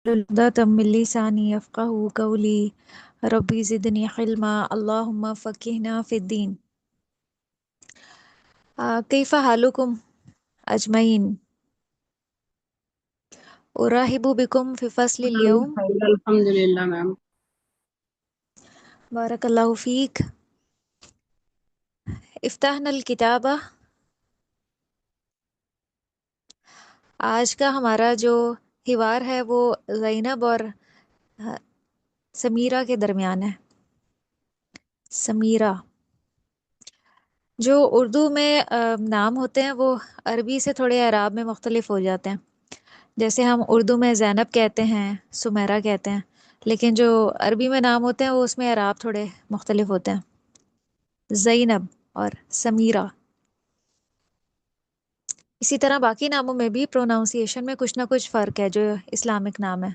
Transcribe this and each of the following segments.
عقدة من لساني يفقه قولي ربي زدني علما اللهم فقهنا في الدين. كيف حالكم أجمعين؟ أرحب بكم في فصل اليوم. خیر الحمد للہ میم. بارك الله فيك. افتحنا الكتابة. آج کا ہمارا جو حوار ہے وہ زینب اور سمیرہ کے درمیان ہے. سمیرہ جو اردو میں نام ہوتے ہیں وہ عربی سے تھوڑے اعراب میں مختلف ہو جاتے ہیں. جیسے ہم اردو میں زینب کہتے ہیں، سمیرہ کہتے ہیں، لیکن جو عربی میں نام ہوتے ہیں وہ اس میں اعراب تھوڑے مختلف ہوتے ہیں. زینب اور سمیرہ. اسی طرح باقی ناموں میں بھی پروناؤنسیشن میں کچھ نہ کچھ فرق ہے جو اسلامک نام ہے.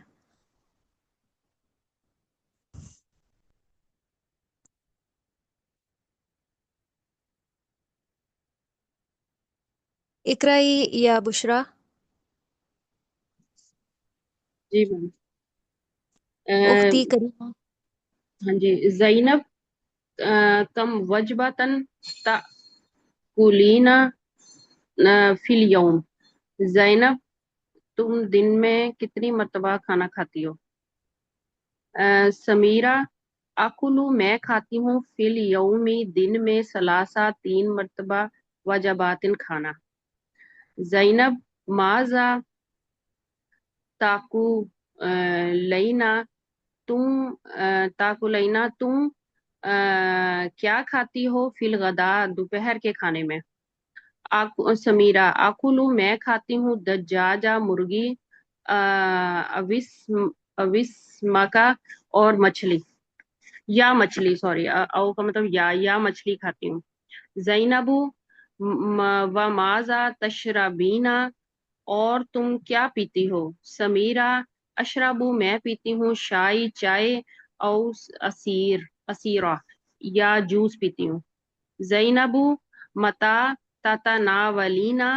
اقرائی یا بشرا. جی میم. اختی کریمہ. ہاں جی. زینب کم وجبتن تاکلینا فی الیوم. زینب تم دن میں کتنی مرتبہ کھانا کھاتی ہو؟ سمیرہ اکلو میں کھاتی ہوں فی الیومی دن میں ثلاثہ 3 مرتبہ وجباتن کھانا. زینب ماذا تاکو لینا تم کیا کھاتی ہو فی الغدا دوپہر کے کھانے میں؟ سمیرہ آکلو میں کھاتی ہوں دجاجہ مرغی اوسمکا اور مچھلی یا مچھلی سوری او کا مطلب یا مچھلی کھاتی ہوں. زینبو و ماذا تشربینا اور تم کیا پیتی ہو؟ سمیرہ اشربو میں پیتی ہوں چائے او اسیرہ یا جوس پیتی ہوں. زینبو متا تتناولینا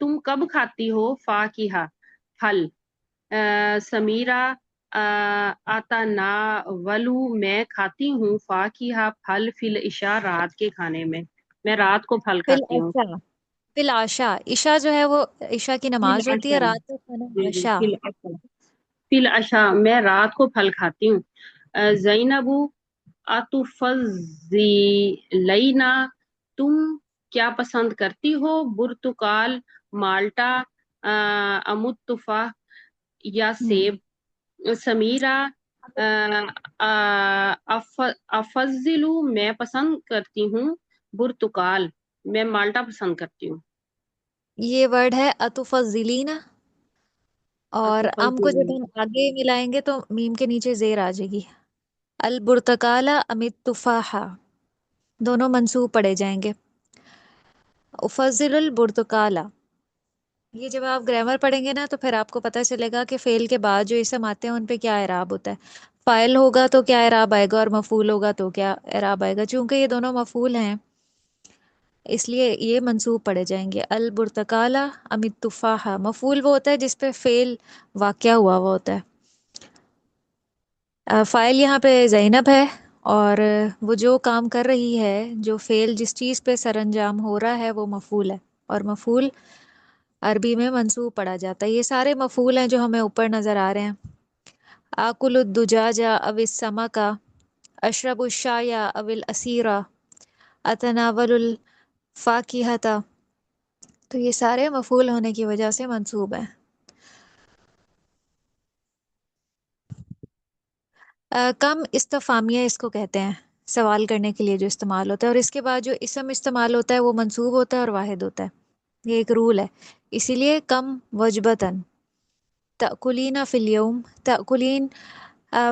تم کب کھاتی ہو فاکہہ پھل؟ سمیرہ اتناولو میں کھاتی ہوں فاکہہ پھل فی العشاء رات کے کھانے میں. میں رات کو پھل فی کھاتی ہوں. العشاء. فی العشاء عشاء جو ہے وہ عشاء کی فی نماز ہوتی ہے، العشاء. رات کا کھانا جی جی عشاء. فی العشاء میں رات کو پھل کھاتی ہوں. زینبو اتفضلینا تم کیا پسند کرتی ہو؟ برتقال، مالٹا، امتفاح یا سیب؟ سمیرہ افضلو میں پسند کرتی ہوں برتقال. میں مالٹا پسند کرتی ہوں. یہ ورڈ ہے اتفضلین، اور ام کو جب ہم اتفضل. آگے ملائیں گے تو میم کے نیچے زیر آ جائے گی. البرتقال ام التفاحہ دونوں منصوب پڑے جائیں گے. افضل البرتقال. یہ جب آپ گرامر پڑھیں گے نا تو پھر آپ کو پتہ چلے گا کہ فعل کے بعد جو اسم آتے ہیں ان پہ کیا اعراب ہوتا ہے. فاعل ہوگا تو کیا اعراب آئے گا اور مفعول ہوگا تو کیا اعراب آئے گا. چونکہ یہ دونوں مفعول ہیں اس لیے یہ منصوب پڑے جائیں گے. البرتقال ام التفاحہ. مفعول وہ ہوتا ہے جس پہ فعل واقع ہوا ہوا ہوتا ہے. فاعل یہاں پہ زینب ہے اور وہ جو کام کر رہی ہے، جو فعل جس چیز پہ سر انجام ہو رہا ہے وہ مفعول ہے، اور مفعول عربی میں منصوب پڑا جاتا ہے. یہ سارے مفعول ہیں جو ہمیں اوپر نظر آ رہے ہیں. آکل الدجاج او السمک، اشرب الشائی او الاسیرہ، اتناول الفاکہۃ. تو یہ سارے مفعول ہونے کی وجہ سے منصوب ہیں. کم استفامیہ اس کو کہتے ہیں، سوال کرنے کے لیے جو استعمال ہوتا ہے، اور اس کے بعد جو اسم استعمال ہوتا ہے وہ منصوب ہوتا ہے اور واحد ہوتا ہے. یہ ایک رول ہے. اسی لیے کم وجبتن. تأکلین فی الیوم. تأکلین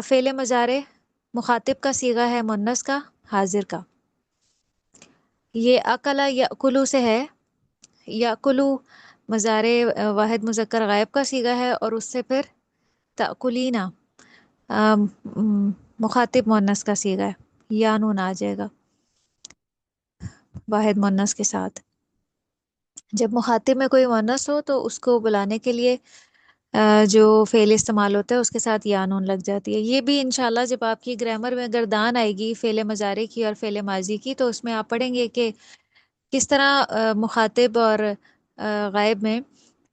فعل مضارع، مخاطب کا صیغہ ہے مؤنث کا، حاضر کا. یہ اکلا یأکلو سے ہے. یأکلو مضارع واحد مذکر غائب کا صیغہ ہے، اور اس سے پھر تأکلین مخاطب مؤنث کا صیغہ ہے. یا نون آ جائے گا واحد مؤنث کے ساتھ. جب مخاطب میں کوئی مؤنث ہو تو اس کو بلانے کے لیے جو فعل استعمال ہوتا ہے اس کے ساتھ یا نون لگ جاتی ہے. یہ بھی انشاءاللہ جب آپ کی گرامر میں گردان آئے گی فعل مضارع کی اور فعل ماضی کی، تو اس میں آپ پڑھیں گے کہ کس طرح مخاطب اور غائب میں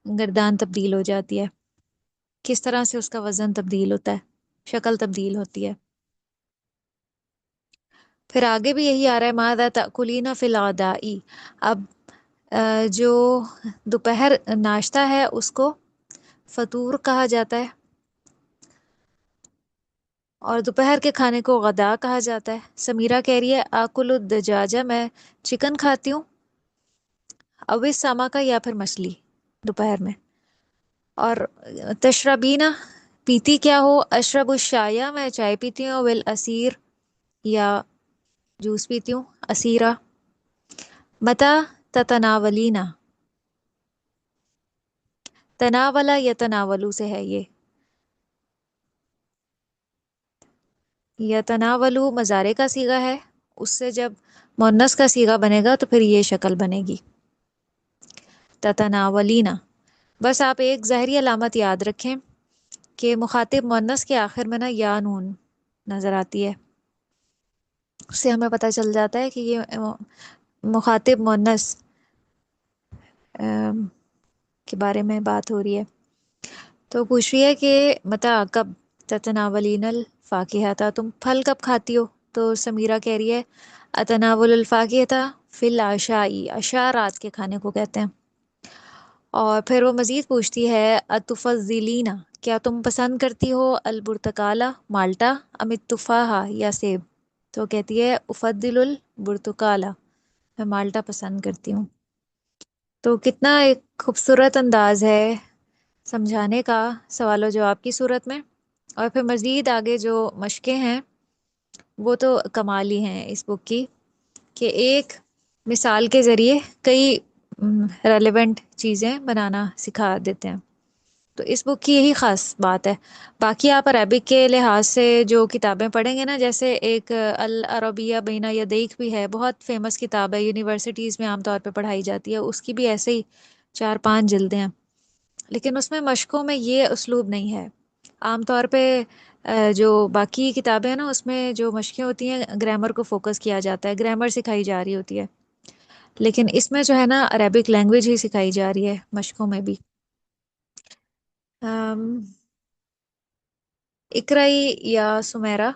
گردان تبدیل ہو جاتی ہے، کس طرح سے اس کا وزن تبدیل ہوتا ہے، شکل تبدیل ہوتی ہے. پھر آگے بھی یہی آ رہا ہے ماذا تأکلین فی الغداء. اب جو دوپہر ناشتہ ہے اس کو فطور کہا جاتا ہے، اور دوپہر کے کھانے کو غدا کہا جاتا ہے. سمیرہ کہہ رہی ہے آکل الدجاجہ، میں چکن کھاتی ہوں، اوی ساما کا یا پھر مچھلی دوپہر میں. اور تشربینا پیتی کیا ہو، اشرب الشایا میں چائے پیتی ہوں، ول اسیر یا جوس پیتی ہوں، اسیرہ. متا تتناولینا، تناولا یا تناولو سے ہے یہ، یا تناولو مضارع کا صیغہ ہے، اس سے جب مؤنث کا صیغہ بنے گا تو پھر یہ شکل بنے گی تتناولینا. بس آپ ایک ظاہری علامت یاد رکھیں کہ مخاطب مؤنث کے آخر میں نا یا نون نظر آتی ہے، اس سے ہمیں پتہ چل جاتا ہے کہ یہ مخاطب مؤنث کے بارے میں بات ہو رہی ہے. تو پوچھ رہی ہے کہ متا کب تتناولین الفاکہتا، تم پھل کب کھاتی ہو. تو سمیرہ کہہ رہی ہے اتناول الفاکہتا فی العشاء، عشاء رات کے کھانے کو کہتے ہیں. اور پھر وہ مزید پوچھتی ہے اتفضلین، کیا تم پسند کرتی ہو البرتقالہ مالٹا، ام التفاحہ یا سیب. تو کہتی ہے افضل البرتقالہ، میں مالٹا پسند کرتی ہوں. تو کتنا ایک خوبصورت انداز ہے سمجھانے کا سوال و جواب کی صورت میں. اور پھر مزید آگے جو مشقیں ہیں وہ تو کمال ہی ہیں اس بک کی، کہ ایک مثال کے ذریعے کئی ریلیونٹ چیزیں بنانا سکھا دیتے ہیں. تو اس بک کی یہی خاص بات ہے. باقی آپ عربک کے لحاظ سے جو کتابیں پڑھیں گے نا، جیسے ایک العربیہ بین یدیک بھی ہے، بہت فیمس کتاب ہے، یونیورسٹیز میں عام طور پہ پڑھائی جاتی ہے، اس کی بھی ایسے ہی 4-5 جلدیں ہیں. لیکن اس میں مشقوں میں یہ اسلوب نہیں ہے. عام طور پہ جو باقی کتابیں ہیں نا اس میں جو مشقیں ہوتی ہیں گرامر کو فوکس کیا جاتا ہے، گرامر سکھائی جا رہی ہوتی ہے. لیکن اس میں جو ہے نا عربک لینگویج ہی سکھائی جا رہی ہے مشقوں میں بھی. اقرائی یا سمیرہ.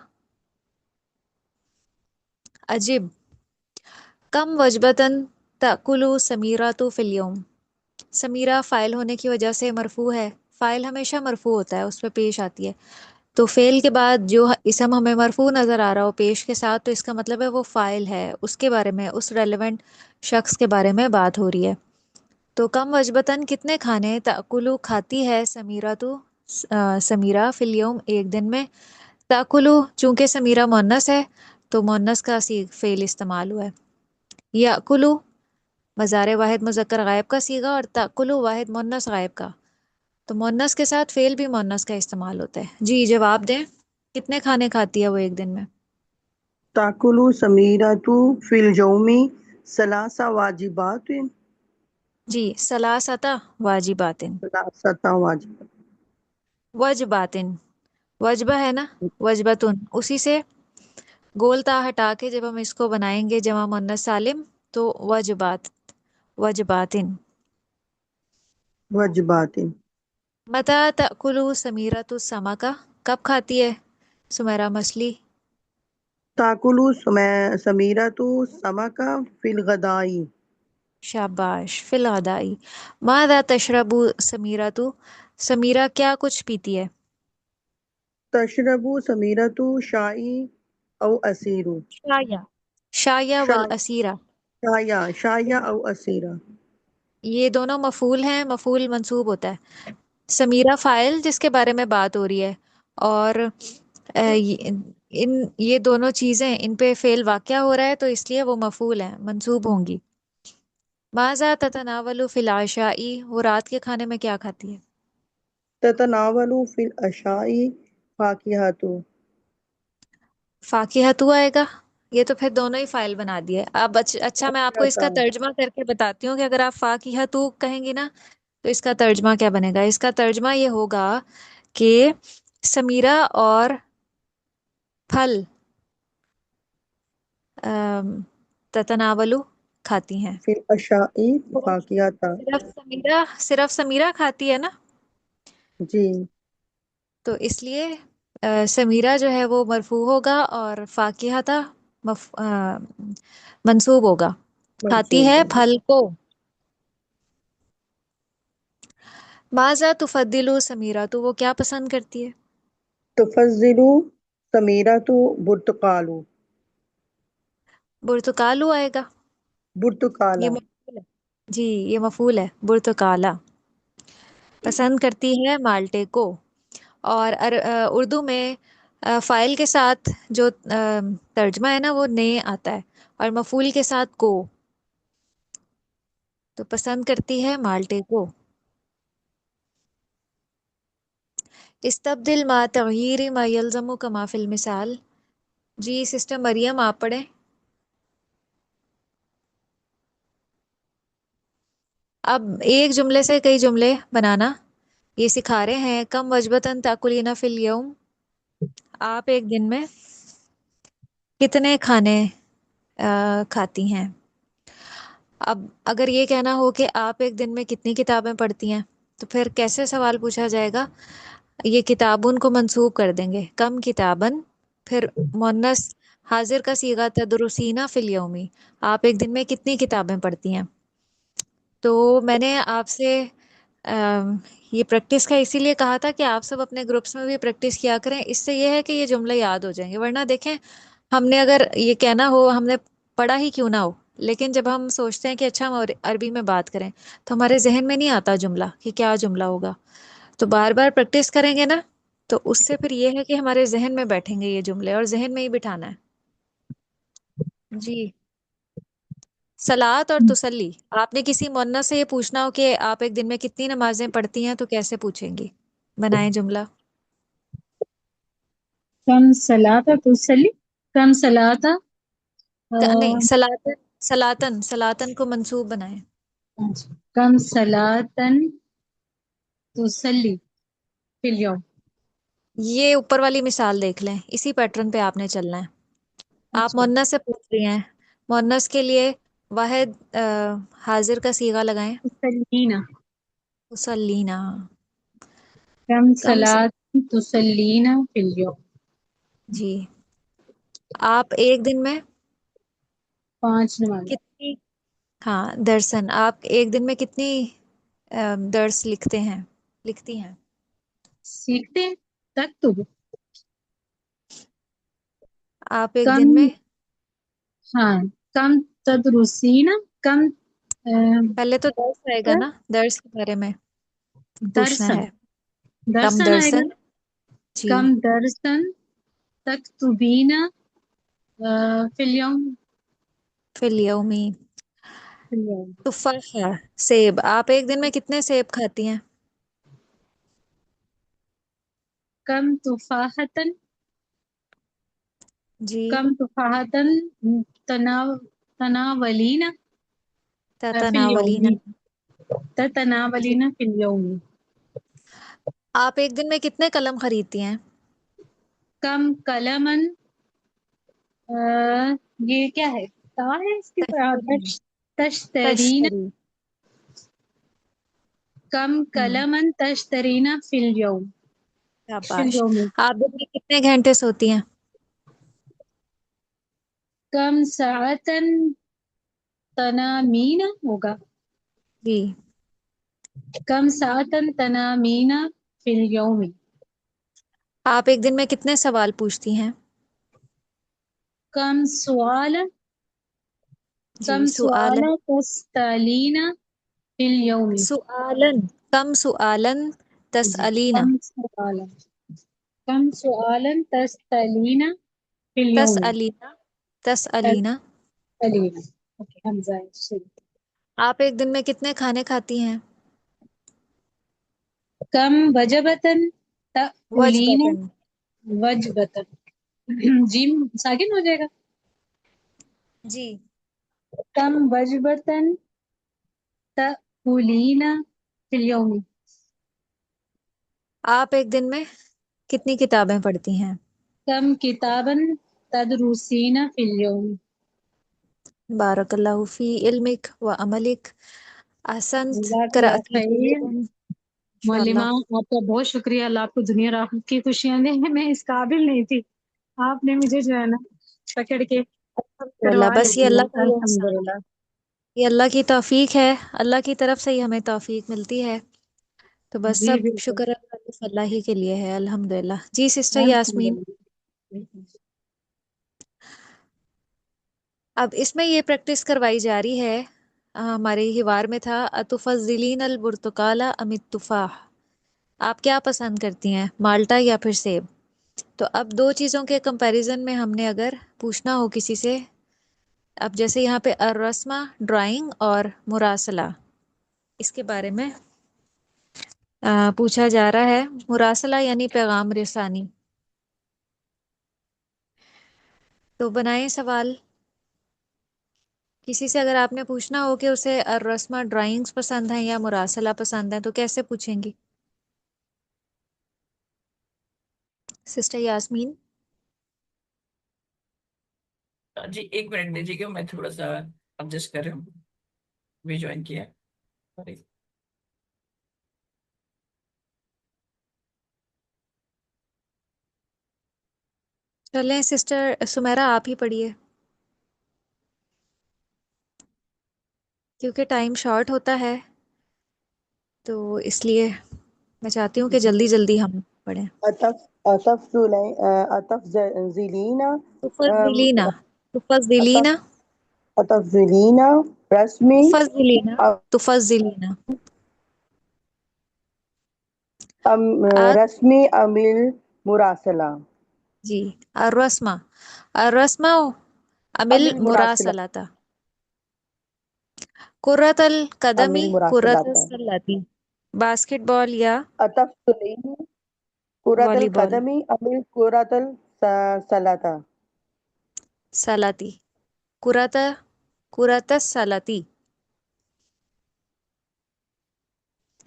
عجب، کم وجبتاً تأکلو سمیرہ فی اليوم. سمیرہ فائل ہونے کی وجہ سے مرفوع ہے، فائل ہمیشہ مرفوع ہوتا ہے، اس پہ پیش آتی ہے. تو فعل کے بعد جو اسم ہمیں مرفوع نظر آ رہا ہو پیش کے ساتھ، تو اس کا مطلب ہے وہ فائل ہے، اس کے بارے میں، اس ریلیونٹ شخص کے بارے میں بات ہو رہی ہے. تو کم وجبتاً کتنے کھانے، تأکلو کھاتی ہے، سمیرہ سمیرہ فی الیوم ایک دن میں. تأکلو چونکہ سمیرہ مؤنث ہے تو مؤنث کا فعل استعمال ہوا ہے. یأکلو مضارع واحد مذکر غائب کا صیغہ، اور تأکلو واحد مؤنث غائب کا. تو مؤنث کے ساتھ فعل بھی مؤنث کا استعمال ہوتا ہے. جی جواب دیں، کتنے کھانے کھاتی ہے وہ ایک دن میں. تاکل سمیرۃ فی الجوم ثلاث واجبات. جی ثلاثۃ واجبات. ثلاثۃ واجبات. وجباتن، وجبہ ہے نا، وجبتن، اسی سے گول تا ہٹا کے جب ہم اس کو بنائیں گے جمع مؤنث سالم تو وجبات، وجباتن. وجبات. متی تأکل سمیرۃ السمک، کب کھاتی ہے سمیرہ مچھلی. تاکل سمیرۃ السمک فی الغداء. شاباش، فی الغداء. ماذا تشرب سمیرۃ، سمیرہ کیا کچھ پیتی ہے. تشرب سمیرۃ شائی او اسیر. شایا، شایا والاسیرہ. شایا او اسیرہ. یہ دونوں مفعول ہیں، مفعول منصوب ہوتا ہے. سمیرہ فاعل جس کے بارے میں بات ہو رہی ہے، اور یہ دونوں چیزیں ان پہ فعل واقع ہو رہا ہے تو اس لیے وہ مفعول ہیں، منصوب ہوں گی. ماذا تتناول فی العشاء، وہ رات کے کھانے میں کیا کھاتی ہے. تتناول فی العشاء فاکہۃ. فاکہۃ آئے گا، یہ تو پھر دونوں ہی فائل بنا دیے. اب اچھا میں آپ کو اس کا فاکہۃ. ترجمہ کر کے بتاتی ہوں کہ اگر آپ فاکہۃ کہیں گی نا تو اس کا ترجمہ کیا بنے گا؟ اس کا ترجمہ یہ ہوگا کہ سمیرہ اور پھل تتناولو کھاتی ہیں. فی الاشیاء فاکہۃ. صرف سمیرہ کھاتی ہے نا، جی تو اس لیے سمیرہ جو ہے وہ مرفوع ہوگا اور فاکہہ تھا منصوب ہوگا. کھاتی منصوب ہے ہوگا. پھل کو. ماذا تفضل سمیرہ، تو وہ کیا پسند کرتی ہے؟ تفضل سمیرۃ برتقال. برتقالو آئے گا. یہ برتقالہ. مفعول ہے. جی یہ مفعول ہے، برتقالہ. پسند کرتی ہے مالٹے کو. اور اردو میں فائل کے ساتھ جو ترجمہ ہے نا وہ نے آتا ہے، اور مفعول کے ساتھ کو. تو پسند کرتی ہے مالٹے کو. استبدل ما تغییر ما یلزم کما فی المثال. جی سسٹر مریم آپ پڑھیں. اب ایک جملے سے کئی جملے بنانا یہ سکھا رہے ہیں. کم وجبتاً تاکلین فی الیوم، آپ ایک دن میں کتنے کھانے کھاتی ہیں؟ اب اگر یہ کہنا ہو کہ آپ ایک دن میں کتنی کتابیں پڑھتی ہیں تو پھر کیسے سوال پوچھا جائے گا؟ یہ کتابن کو منسوب کر دیں گے، کم کتابن، پھر مونس حاضر کا صیغہ تدرسینہ فی الیومی، آپ ایک دن میں کتنی کتابیں پڑھتی ہیں. تو میں نے آپ سے یہ پریکٹس کا اسی لیے کہا تھا کہ آپ سب اپنے گروپس میں بھی پریکٹس کیا کریں. اس سے یہ ہے کہ یہ جملے یاد ہو جائیں گے. ورنہ دیکھیں ہم نے اگر یہ کہنا ہو، ہم نے پڑھا ہی کیوں نہ ہو، لیکن جب ہم سوچتے ہیں کہ اچھا ہم عربی میں بات کریں تو ہمارے ذہن میں نہیں آتا جملہ کہ کیا جملہ ہوگا. تو بار بار پریکٹس کریں گے نا تو اس سے پھر یہ ہے کہ ہمارے ذہن میں بیٹھیں گے یہ جملے، اور ذہن میں ہی بٹھانا ہے. جی صلاۃ اور تسلی، آپ نے کسی مؤنث سے یہ پوچھنا ہو کہ آپ ایک دن میں کتنی نمازیں پڑھتی ہیں تو کیسے پوچھیں گی؟ بنائیں جملہ. کم صلاۃ تصلی، کم صلاۃ نہیں، سلاطن کو منصوب بنائیں. کم صلاۃن تصلی فی الیوم. یہ اوپر والی مثال دیکھ لیں، اسی پیٹرن پہ آپ نے چلنا ہے. آپ اچھا مؤنث سے پوچھ رہی ہیں، مؤنث کے لیے واحد حاضر کا صیغہ لگائیں. تصلینا. مسلینا. کم کم س- صلاۃ تصلینا فی الیوم. جی آپ ایک دن میں 5 نمازیں. کتنی، ہاں درسن، آپ ایک دن میں کتنی درس لکھتی ہیں؟ سیکھتے ہیں تک تو. آپ ایک کم، دن میں ہاں کم تدرسینا، کم پہلے تو درس آئے گا نا، درس کے بارے میں پوچھنا درسن، ہے. کم درسن آئے گا. درسن. جی کم درسن تکتبینا فی الیوم. فی الیومی. فی الیوم. تفاحہ سیب، آپ ایک دن میں کتنے سیب کھاتی ہیں؟ کم تفاحتن، جی کم تفاحتن تناولینا فی تتناولین. الیوم. جی تتناولینا فی الیوم. آپ ایک دن میں کتنے قلم خریدتی ہیں؟ کم قلمن، یہ کیا ہے؟ تا ہے اس کی تشتری. تشترین. تشتری. کم قلمن تشترینا فی الیوم. فی شاباش. الیوم. آپ دن میں کتنے گھنٹے سوتی ہیں؟ کم ساعتن تنامینا ہوگا. جی کم ساعتن تنامینا فی الیوم. آپ ایک دن میں کتنے سوال پوچھتی ہیں؟ کم سوال، جی کم سوال سؤالن. تسألینا فی الیوم. سؤالن. کم سؤالن جی تسألینا. کم سوال، کم سوالا تسألینا فی الیوم. تسألینا. تسألینا. تسألینا. اوکے حمزہ شروع. آپ ایک دن میں کتنے کھانے کھاتی ہیں؟ کم وجبتن تأکلین وجبتن. وجبتن. جیم ساکن ہو جائے گا. جی کم وجبتن تأکلین في اليوم. آپ ایک دن میں کتنی کتابیں پڑھتی ہیں؟ كم كتابا تدرسين في اليوم؟ بارک اللہ فی علمک و عملک، احسنت، جزاک اللہ قرأتی خیر. جیدا معلمہ انشاءاللہ. آپ کا بہت شکریہ. اللہ آپ کو دنیا اور آخرت کی خوشیاں دے. میں اس قابل نہیں تھی، آپ نے مجھے جو ہے نا پکڑ کے الحمدللہ، کروا بس یہ لیا. اللہ کا ہی احسان ہے، الحمدللہ. یہ اللہ کی توفیق ہے، اللہ کی طرف سے ہی ہمیں توفیق ملتی ہے، تو بس جی سب بالکل. شکر اللہ ہی کے لیے ہے. الحمدللہ. جی سسٹر یاسمین، الحمدللہ. اب اس میں یہ پریکٹس کروائی جا رہی ہے، ہمارے ہیوار میں تھا اتفضلین البرتقال ام التفاح، آپ کیا پسند کرتی ہیں، مالٹا یا پھر سیب؟ تو اب دو چیزوں کے کمپیریزن میں ہم نے اگر پوچھنا ہو کسی سے، اب جیسے یہاں پہ الرسمہ ڈرائنگ اور مراسلہ، اس کے بارے میں پوچھا جا رہا ہے. مراسلہ یعنی پیغام رسانی. تو بنائیں سوال. کسی سے اگر آپ نے پوچھنا ہو کہ اسے الرسمہ ڈرائنگز پسند ہیں یا مراسلہ پسند ہیں تو کیسے پوچھیں گی؟ سسٹر یاسمین. جی ایک منٹ دیجیے گا، میں تھوڑا سا ایڈجسٹ کر رہا ہوں، بھی جوائن کیا ہے. چلیں سسٹر سمیرا آپ ہی پڑھیے، کیونکہ ٹائم شارٹ ہوتا ہے تو اس لیے میں چاہتی ہوں کہ جلدی جلدی ہم پڑھیں. أتفضلين تفضلینا، تفضلینا، أتفضلين رسمي تفضلینا، تفضلینا. أم رسمي أم المراسلة؟ جی الرسمہ، الرسمہ أم امل المراسلة؟ مراسلتا، کرۃ أم القدمی کرۃ المراسلة؟ السلاتی، باسکٹ بال یا أتفضلين كرة والی بال؟ القدم أم كرة السلة؟ سلاتی، کرۃ، کرۃ السلاتی.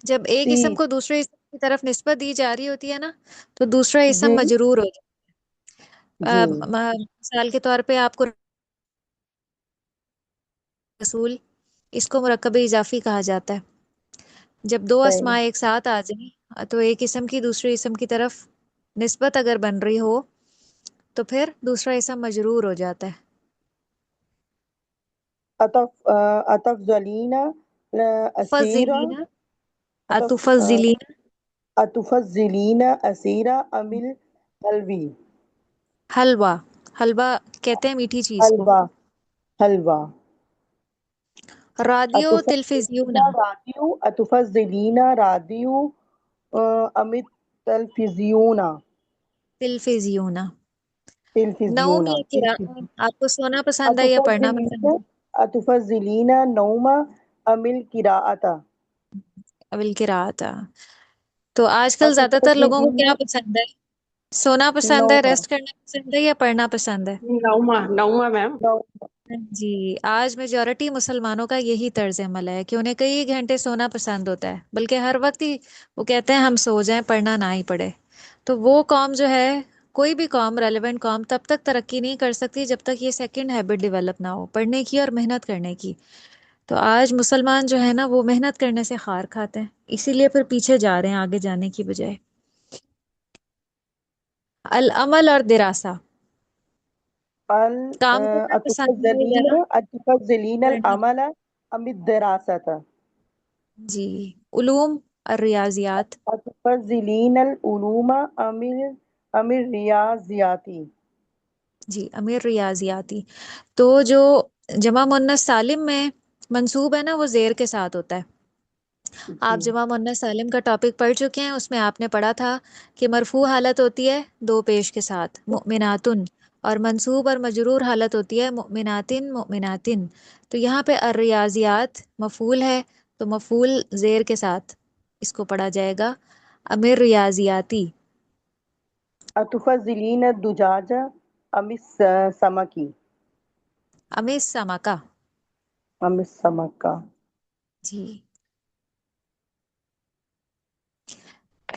جب ایک سی. اسم کو دوسرے اسم کی طرف نسبت دی جا رہی ہوتی ہے نا تو دوسرا اسم جی مجرور ہو جی جائے. مثال کے طور پہ آپ کو رسول، اس کو مرکب اضافی کہا جاتا ہے. جب دو صحیح. اسماء ایک ساتھ آ جائیں تو ایک اسم کی دوسرے اسم کی طرف نسبت اگر بن رہی ہو تو پھر دوسرا اسم مجرور ہو جاتا ہے. أتفضلين أسيرة؟ تفضلینا، أتف... اتفضلین، أتفضلين أسيرة أم الحلوي؟ حلوہ، حلوہ کہتے ہیں میٹھی چیز کو. حلوى حلوى. رادیو أتفضلين تلفزیون، راديو؟ أتفضلين راديو أم التلفزيون؟ تلفزیون. نوم تلفزيون. یا قراءت، آپ کو سونا پسند ہے یا پڑھنا پسند ہے؟ أتفضلين أتفضلين نوم أم القراءة؟ اول قراءت. تو آج کل زیادہ تر لوگوں کو أتفضلين کیا پسند ہے؟ سونا پسند ہے، نوم. ریسٹ کرنا پسند ہے یا پڑھنا پسند ہے؟ نوما نوما میم. نوم. جی آج میجورٹی مسلمانوں کا یہی طرز عمل ہے کہ انہیں کئی گھنٹے سونا پسند ہوتا ہے، بلکہ ہر وقت ہی وہ کہتے ہیں ہم سو جائیں، پڑھنا نہ ہی پڑے. تو وہ قوم جو ہے، کوئی بھی قوم، ریلیونٹ قوم تب تک ترقی نہیں کر سکتی جب تک یہ سیکنڈ ہیبٹ ڈیولپ نہ ہو، پڑھنے کی اور محنت کرنے کی. تو آج مسلمان جو ہے نا وہ محنت کرنے سے خار کھاتے ہیں، اسی لیے پھر پیچھے جا رہے ہیں آگے جانے کی بجائے. العمل اور دراسہ، کام کرنا پسند ہے یا أتفضلين پڑھنا؟ العمل أم الدراسة؟ جی علوم، الریاضیات. أتفضلين العلوم أم الرياضيات؟ جی امیر ریاضیاتی. تو جو جمع مؤنث سالم میں منصوب ہے نا وہ زیر کے ساتھ ہوتا ہے. جی آپ جمع مؤنث سالم کا ٹاپک پڑھ چکے ہیں، اس میں آپ نے پڑھا تھا کہ مرفوع حالت ہوتی ہے دو پیش کے ساتھ مؤمناتن، اور منصوب اور مجرور حالت ہوتی ہے مؤمناتن مؤمناتن. تو یہاں پہ الریاضیات مفعول ہے تو مفعول زیر کے ساتھ اس کو پڑھا جائے گا امیر ریاضیاتی. أتفضلين الدجاجة أم السمك؟ امیز سمکا. أم السمك؟ جی.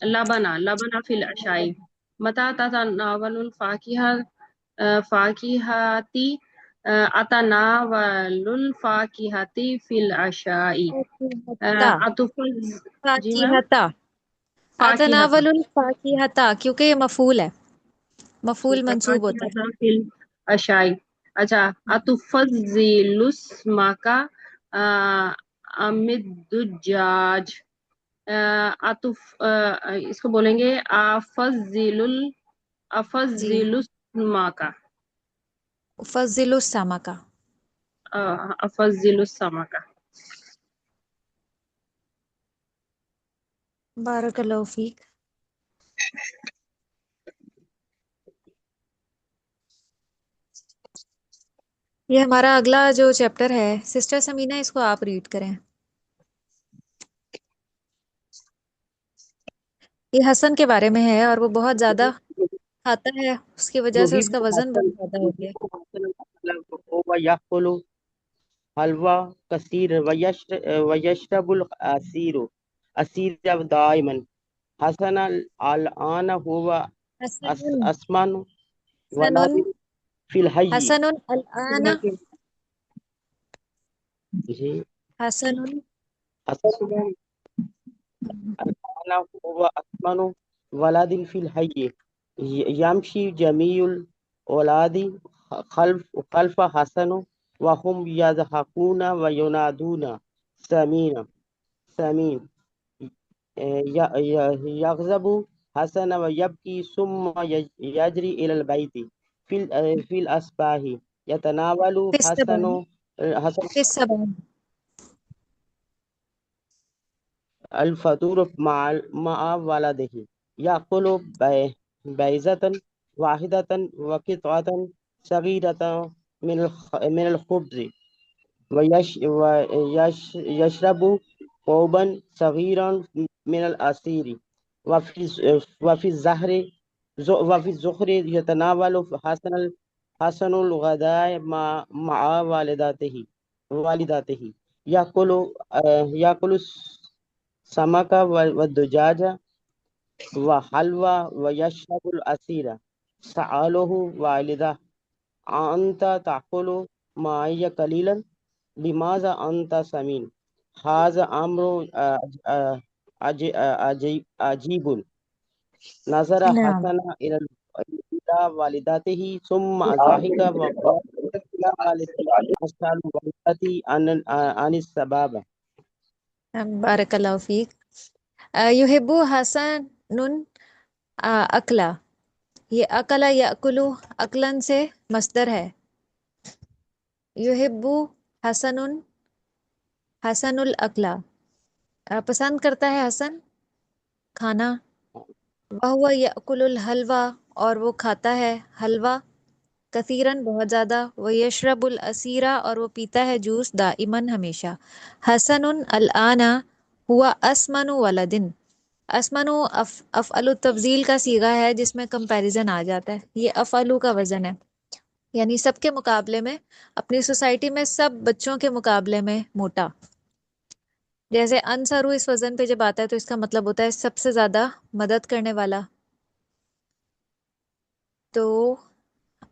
لبنا فی العشاء متى تتناول الفاكهة فاكهة أتناول الفاكهة في العشاء عطف جی میم فاکہتا، فاكهة اتناول الفاکہتا، کیونکہ یہ مفعول ہے، مفعول ٹھیک ہے منصوب ہوتا ہے۔ فاكهة في العشاء اچھا أتفضل اسمك أم الدجاج اس کو بولیں گے جی، افضل اسمک افضل السمک، افضل السمک بارک اللہ فیک۔ یہ ہمارا اگلا جو چیپٹر ہے سسٹر سمینہ، اس کو آپ ریڈ کریں۔ یہ حسن کے بارے میں ہے اور وہ بہت زیادہ کھاتا ہے، اس کی وجہ سے اس يحب کا وزن حسن بہت زیادہ ہو گیا۔ وهو يأكل حلوى كثير ويشرب العصير دائما. حسن الآن هو حسن أسمن ولد حسن في الحي. حسن الآن، جی حسن حسن الآن هو أسمن ولد في الحي. يمشي جميع الأولاد خلف حسن وهم يضحكون وينادون سمين سمين. يغضب حسن ويبكي ثم يجري إلى البيت في الأصباح. يتناول في الصباح، حسن في الصباح، الفطور مع ولده. يأكل بيضة واحدة وقطعة صغيرة من الخبز ويشرب كوبا صغيرا من العصير. وفي الظهر يتناول حسن الغداء مع والدته. يأكل السمك والدجاج وحلوى ويشرب العصير. سأله والده أنت تأكل معي قليلا لماذا أنت سمين. هذا أمر عجيب. نظر نعم، حسن إلى والدته ثم ضحك وقال يا والدي أسأل والدتي عن السبب. بارک اللہ فیک۔ یحب حسن اکلا، یہ اکلا یاکلو اکلن سے مصدر ہے۔ یحب حسن، حسن الاکلا، پسند کرتا ہے حسن کھانا۔ وہو یاکل الحلوہ، اور وہ کھاتا ہے حلوہ، کثیرن بہت زیادہ، وہ یشرب العصیرہ، اور وہ پیتا ہے جوس، دائمن ہمیشہ۔ حسن الآن ہوا اسمن ولدن، اسمن افعل التفضیل کا صیغہ ہے جس میں کمپیریزن آ جاتا ہے، یہ افعلو کا وزن ہے، یعنی سب کے مقابلے میں، اپنی سوسائٹی میں سب بچوں کے مقابلے میں موٹا۔ جیسے انصرو اس وزن پہ جب آتا ہے تو اس کا مطلب ہوتا ہے سب سے زیادہ مدد کرنے والا۔ تو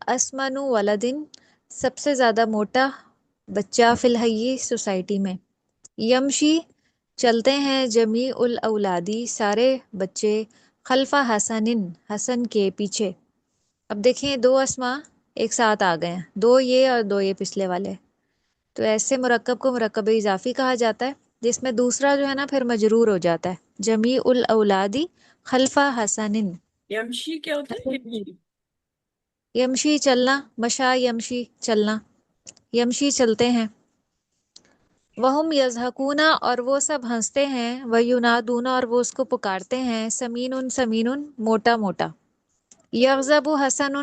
اسمن ولدن، سب سے زیادہ موٹا بچہ، فی الحی سوسائٹی میں۔ یمشی، چلتے ہیں، جمیع الاولادی، سارے بچے، خلف حسن، حسن کے پیچھے۔ اب دیکھیں دو اسما ایک ساتھ آ گئے ہیں، دو یہ اور دو یہ پچھلے والے، تو ایسے مرکب کو مرکب اضافی کہا جاتا ہے جس میں دوسرا جو ہے نا پھر مجرور ہو جاتا ہے، جمیع الاولادی خلف حسن۔ یمشی کیا ہوتا ہے؟ یمشی یمشی چلنا، مشا یمشی چلنا، یمشی چلتے ہیں۔ وہم یضحکون، اور وہ سب ہنستے ہیں، وینادون، اور وہ اس کو پکارتے ہیں، سمین سمین، موٹا موٹا۔ یغضب حسن،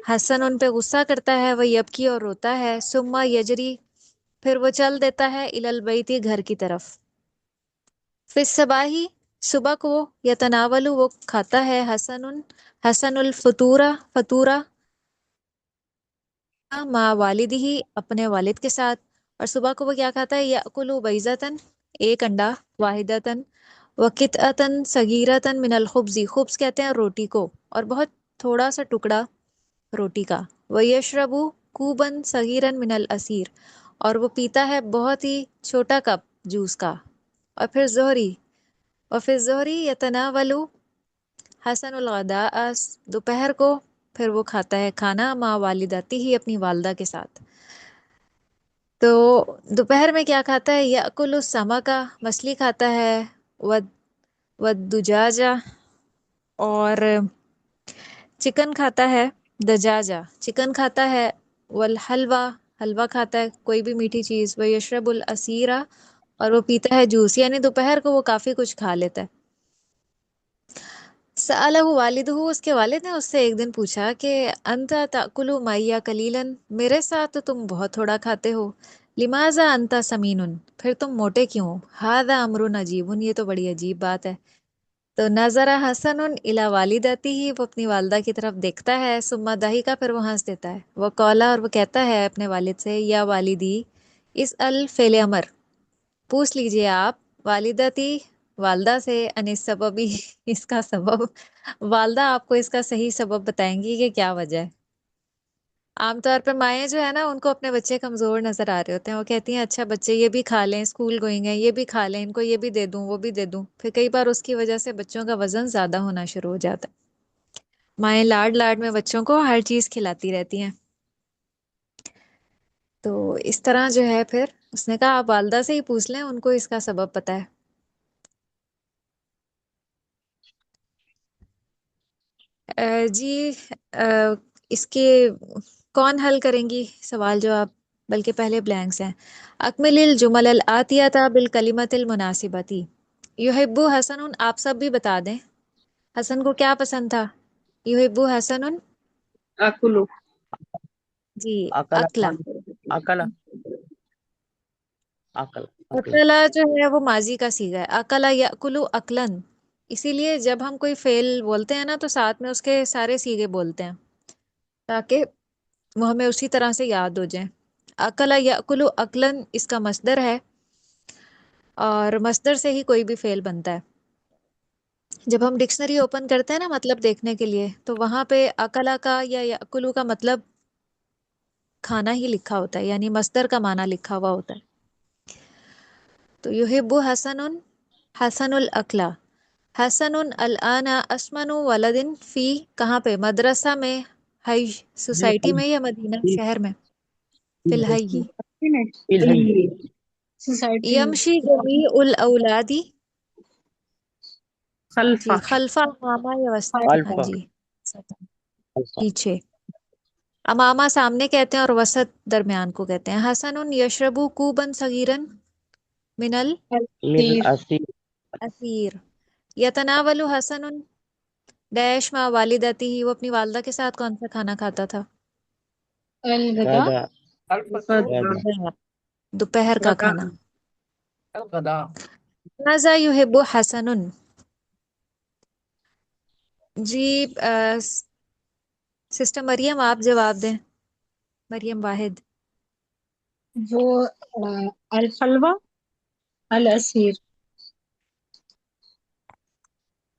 حسن ان پہ غصہ کرتا ہے، وہ یبکی، اور روتا ہے، ثم یجری، پھر وہ چل دیتا ہے، الی البیت، گھر کی طرف۔ فی الصباح، صبح کو، یتناول، وہ کھاتا ہے، حسن الفطورہ، فطورہ مع والدہ، اپنے والد کے ساتھ، اور صبح کو وہ کیا کھاتا ہے، یأکل بیضۃ، ایک انڈا، واحدۃ، وقطعتن صغیرتن من الخبز، خبز کہتے ہیں روٹی کو، اور بہت تھوڑا سا ٹکڑا روٹی کا. ویشرب کوبن صغیرن من العصیر، اور وہ پیتا ہے بہت ہی چھوٹا کپ جوس کا. اور پھر ظہری، وفی الظہری یتناول حسن الغداء، دوپہر کو پھر وہ کھاتا ہے کھانا مع والدتی ہی، اپنی والدہ کے ساتھ. تو دوپہر میں کیا کھاتا ہے؟ یاکل السمکہ، مچھلی کھاتا ہے، والدجاجہ، اور چکن کھاتا ہے، دجاجہ چکن کھاتا ہے، والحلوہ، حلوہ کھاتا ہے، کوئی بھی میٹھی چیز. ویشرب العصیرہ، اور وہ پیتا ہے جوس، یعنی دوپہر کو وہ کافی کچھ کھا لیتا ہے. سألہ والدہ، اس کے والد نے اس سے ایک دن پوچھا کہ انت تأکل معی قلیلا، میرے ساتھ تو تم بہت تھوڑا کھاتے ہو. لماذا انت سمین، پھر تم موٹے کیوں؟ ھذا امر عجیب، یہ تو بڑی عجیب بات ہے. تو نظر حسن الی والدتی ہی، وہ اپنی والدہ کی طرف دیکھتا ہے، ثم ضحک، پھر وہ ہنس دیتا ہے. وہ قولا، اور وہ کہتا ہے اپنے والد سے، یا والدی اسأل فعل امر، پوچھ لیجئے آپ والدتی، والدہ سے، ان السببی، اس کا سبب. والدہ آپ کو اس کا صحیح سبب بتائیں گی کہ کیا وجہ ہے. عام طور پر مائیں جو ہے نا، ان کو اپنے بچے کمزور نظر آ رہے ہوتے ہیں، وہ کہتی ہیں اچھا بچے یہ بھی کھا لیں، اسکول گوئنگ ہیں، یہ بھی کھا لیں، ان کو یہ بھی دے دوں، وہ بھی دے دوں. پھر کئی بار اس کی وجہ سے بچوں کا وزن زیادہ ہونا شروع ہو جاتا ہے. مائیں لاڈ لاڈ میں بچوں کو ہر چیز کھلاتی رہتی ہیں. تو اس طرح جو ہے، پھر اس نے کہا آپ والدہ سے ہی پوچھ لیں، ان کو اس کا سبب پتہ ہے. جی، اس کے کون حل کریں گی سوال جواب؟ بلکہ پہلے بلینکس ہیں. اکمل الجمل الآتیۃ بالکلمۃ المناسبۃ. یحب حسن، آپ سب بھی بتا دیں حسن کو کیا پسند تھا. یحب حسن، اکلو، جی، اکلا اکلا. اکلا اکل اوکے. اکلا جو ہے وہ ماضی کا صیغہ ہے. اکلا یاکلو اکلن، اسی لیے جب ہم کوئی فعل بولتے ہیں نا تو ساتھ میں اس کے سارے صیغے بولتے ہیں تاکہ وہ ہمیں اسی طرح سے یاد ہو جائیں. اکلا یاکلو اکلن اس کا مصدر ہے، اور مصدر سے ہی کوئی بھی فعل بنتا ہے. جب ہم ڈکشنری اوپن کرتے ہیں نا مطلب دیکھنے کے لیے، تو وہاں پہ اکلا کا یا یاکلو کا مطلب کھانا ہی لکھا ہوتا ہے، یعنی مصدر کا معنی لکھا ہوا ہوتا ہے. تو یحب حسن حسن الاکلا. حسن الان اسمن ولد فی، کہاں پہ؟ مدرسہ میں، حی سوسائٹی میں، یا مدینہ شہر میں؟ فی الحی. سوسائٹی میں. یمشی جمیع الاولادی، جی، خلفہ، خلفہ، امامہ یا وسط، ہاں الفا جی، الفا پیچھے. امامہ سامنے کہتے ہیں اور وسط درمیان کو کہتے ہیں. حسن یشربو کوبن صغیرن من من اسی العصیر. یتناول حسن ڈیش مع والدتی ہی، وہ اپنی والدہ کے ساتھ کون سا کھانا کھاتا تھا؟ الغداء. غدا غدا غدا، دوپہر کا غدا، کھانا. الغداء. ماذا یحب حسن؟ جی، سسٹر مریم آپ جواب دیں، مریم واحد. وہ الحلوہ، العصیر.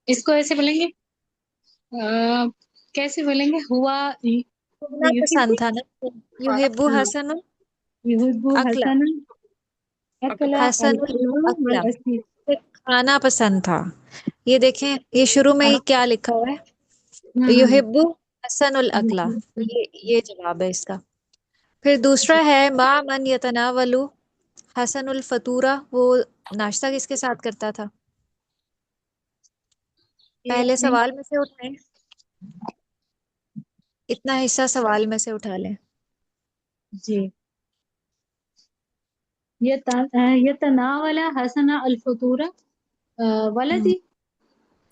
اس کو ایسے بولیں گے، کیسے بولیں گے؟ ہوا کھانا یحب پسند تھا نا، یحب حسن یحب اکلا، حسن اکلا حسن الحلوہ اکلا، والعصیر. کھانا پسند تھا. یہ دیکھیں، یہ شروع میں ہی کیا لکھا ہوا ہے؟ یحب حسن الاکلا. یہ جواب ہے اس کا. پھر دوسرا ہے ما من یتناول حسن الفطورہ، وہ ناشتہ کس کے ساتھ کرتا تھا؟ یہ پہلے اپنے، سوال میں سے اٹھائیں، اتنا حصہ سوال میں سے اٹھا لیں. جی، یتناول حسن الفطور ولدی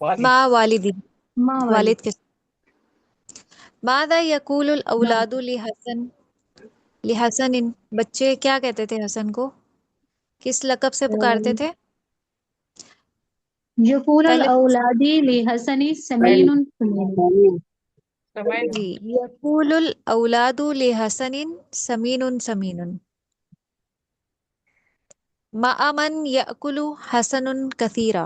ما والدی، ما والد. والد کے ساتھ. ماذا یقول الاولاد لحسن، بچے کیا کہتے تھے حسن کو؟ کس لقب سے پکارتے تھے؟ یقول پہلے الاولادی لحسن سمین سمین. سمعین. جی، یقول الاولاد لحسن سمین سمین. مع من یأکل حسن کثیرا،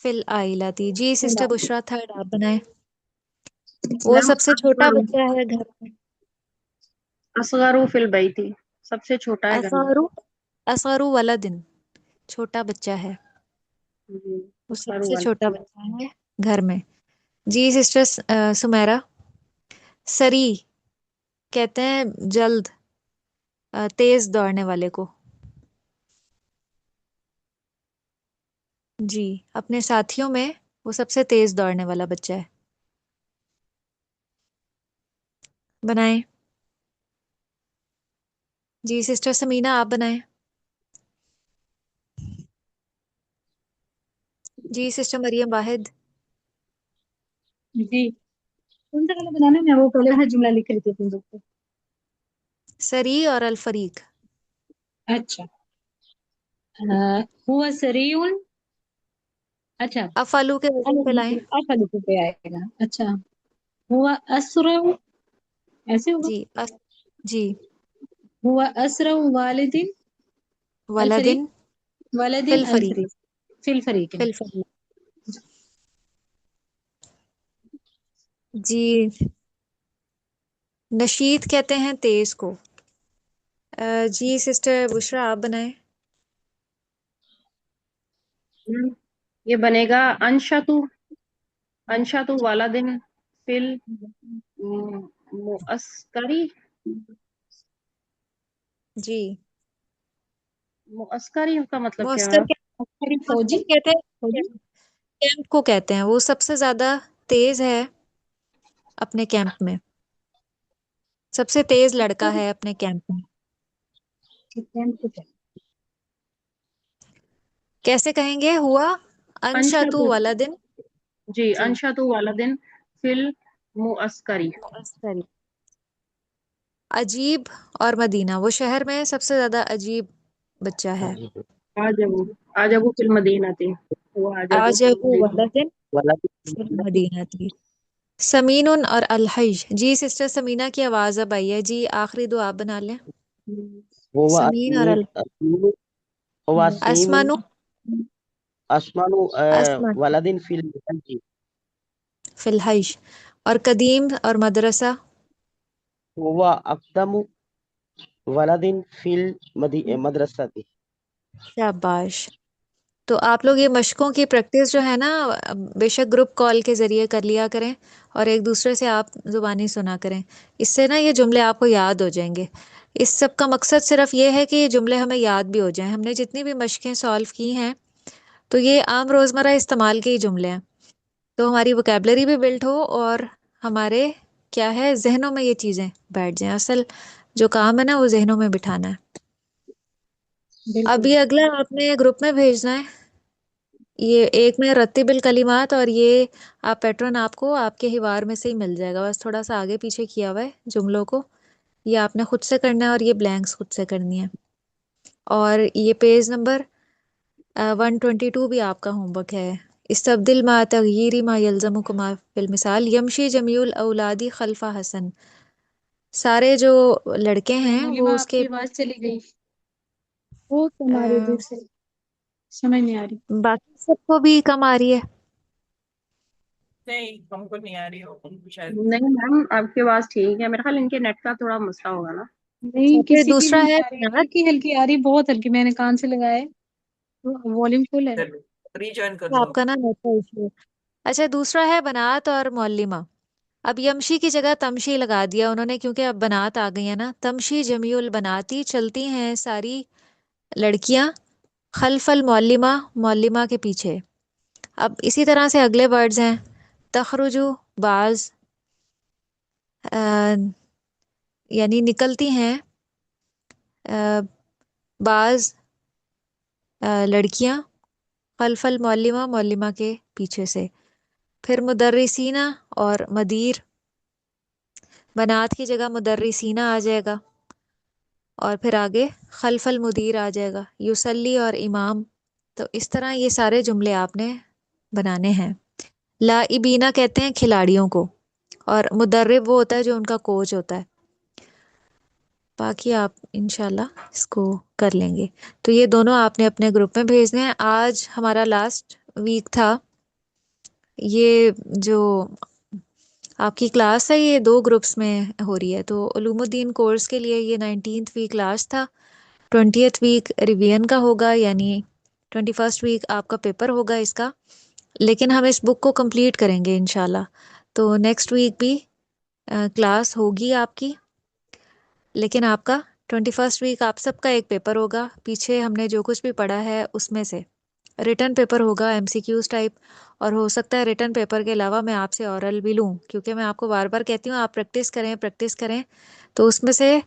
فی العائلتی. جی سسٹر بشرا تھرڈ آپ بنائیں. وہ میم سب سے چھوٹا بچہ ہے گھر میں. اصغر فی البیت، سب سے چھوٹا ہے گھر میں. اصغرو اصغرو ولدن، چھوٹا بچہ ہے، جی وہ سب اصغر سے والد. چھوٹا بچہ ہے گھر میں. جی سسٹر سمیرا. سری کہتے ہیں جلد تیز دوڑنے والے کو. جی اپنے ساتھیوں میں وہ سب سے تیز دوڑنے والا بچہ ہے. بنائیں. جی سسٹر سمینا آپ بنائیں. جی سسٹر مریم واحد. جی کون سا والا بنانا ہے؟ میں وہ پہلے والا جملہ لکھ رہی تھی تم لوگ کو. سری اور الفریق. اچھا ہوا سریون. اچھا افعلو کے وزن پہ لائیں. افعل پہ آئے گا. اچھا ہوا اسرع، ایسے ہوگا. جی جی ہوا اسرع والد الفریق، ولدن ولد فی الفریق. الفریق، فی الفریق. فی الفریق. جی نشید کہتے ہیں تیز کو. جی سسٹر بشرا آپ بنائیں. یہ بنے گا انشاتو والدن فی المعسکری. جی معسکری کا مطلب کیا مؤثر ہے؟ فوجی. مؤثر کہتے ہیں کیمپ کو کہتے ہیں. وہ سب سے زیادہ تیز ہے اپنے کیمپ میں، سب سے تیز لڑکا ہے اپنے کیمپ میں. کیسے کہیں گے؟ ہوا انشاتو انشاتو، ولدن. جی جی انشاتو والدن فی المعسکری. مؤثر. عجیب اور مدینہ، وہ شہر میں سب سے زیادہ عجیب بچہ ہے. آجبو فی المدینہ تھی، وہ آجبو آج وہ ولدن فی المدینہ تھی. سمین اور الحج. جی سسٹر سمینا کی آواز اب آئی ہے. جی آخری دو آپ بنا لیں. هو سمین اور هو سمين اسمانو. أسمن اسمان ولد في البلد. فی الحج. اور قدیم اور مدرسہ. هو أقدم ولد في المدرسة. شاباش. تو آپ لوگ یہ مشقوں کی پریکٹس جو ہے نا بے شک گروپ کال کے ذریعے کر لیا کریں، اور ایک دوسرے سے آپ زبانی سنا کریں. اس سے نا یہ جملے آپ کو یاد ہو جائیں گے. اس سب کا مقصد صرف یہ ہے کہ یہ جملے ہمیں یاد بھی ہو جائیں. ہم نے جتنی بھی مشقیں سالو کی ہیں تو یہ عام روزمرہ استعمال کے ہی جملے ہیں، تو ہماری وکیبلری بھی بلڈ ہو اور ہمارے کیا ہے ذہنوں میں یہ چیزیں بیٹھ جائیں. اصل جو کام ہے نا وہ ذہنوں میں بٹھانا ہے. اب بالکل. یہ اگلا آپ نے گروپ میں بھیجنا ہے. یہ ایک میں رتب الکلمات، اور یہ آپ پیٹرن آپ کو آپ کے حوار میں سے ہی مل جائے گا. بس تھوڑا سا آگے پیچھے کیا ہوا ہے جملوں کو. یہ آپ نے خود سے کرنا ہے اور یہ بلینکس خود سے کرنی ہے. اور یہ پیج نمبر 122 بھی آپ کا ہوم ورک ہے. استبدل ما تغییری ما یلزمکما فی المثال یمشی جمیع الاولادی خلف حسن. سارے جو لڑکے ہیں مولیما وہ اس آپ کی کے آواز چلی گئی، وہ تمہارے دل سے سمجھ نہیں آ رہی. باقی سب کو بھی کم آ رہی ہے. نہیں ہم کو نہیں آ رہی ہو ان کو شاید. نہیں میم آپ کی آواز ٹھیک ہے، میرے خیال ان کے نیٹ کا تھوڑا مسئلہ ہوگا نا. نہیں پھر کسی کی دوسرا بھی ہے نہیں آ رہی، ہلکی ہلکی آ رہی، بہت ہلکی. میں نے کان سے لگائے، والیوم فل ہے. ری جوائن کر آپ لو. کا نا نیٹ کا ایشو ہے. اچھا دوسرا ہے بنات اور معلمہ. اب یمشی کی جگہ تمشی لگا دیا انہوں نے کیونکہ اب بنات آ گئی ہیں نا. تمشی جمیع البناتی، چلتی ہیں ساری لڑکیاں. خلف المعلمہ، معلمہ کے پیچھے. اب اسی طرح سے اگلے ورڈز ہیں. تخرجو بعض یعنی نکلتی ہیں بعض لڑکیاں خلف المعلمہ، معلمہ کے پیچھے سے. پھر مدرسینہ اور مدیر. بنات کی جگہ مدرسینہ آ جائے گا، اور پھر آگے خلف المدیر آ جائے گا. یوسلی اور امام. تو اس طرح یہ سارے جملے آپ نے بنانے ہیں. لاعبینہ کہتے ہیں کھلاڑیوں کو، اور مدرب وہ ہوتا ہے جو ان کا کوچ ہوتا ہے. باقی آپ انشاءاللہ اس کو کر لیں گے. تو یہ دونوں آپ نے اپنے گروپ میں بھیجنے ہیں. آج ہمارا لاسٹ ویک تھا یہ جو آپ کی کلاس ہے یہ 2 گروپس میں ہو رہی ہے. تو علوم الدین کورس کے لیے یہ 19th ویک لاسٹ تھا. 20th ویک ریویژن کا ہوگا، یعنی 21st ویک آپ کا پیپر ہوگا اس کا. لیکن ہم اس بک کو کمپلیٹ کریں گے انشاءاللہ. تو نیکسٹ ویک بھی کلاس ہوگی آپ کی، لیکن آپ کا 21st ویک آپ سب کا ایک پیپر ہوگا. پیچھے ہم نے جو کچھ بھی پڑھا ہے اس میں سے ریٹن پیپر ہوگا MCQs ٹائپ. اور ہو سکتا ہے ریٹن پیپر کے علاوہ میں آپ سے اورل بھی لوں، کیونکہ میں آپ کو بار بار کہتی ہوں آپ پریکٹس کریں پریکٹس کریں. تو اس میں سے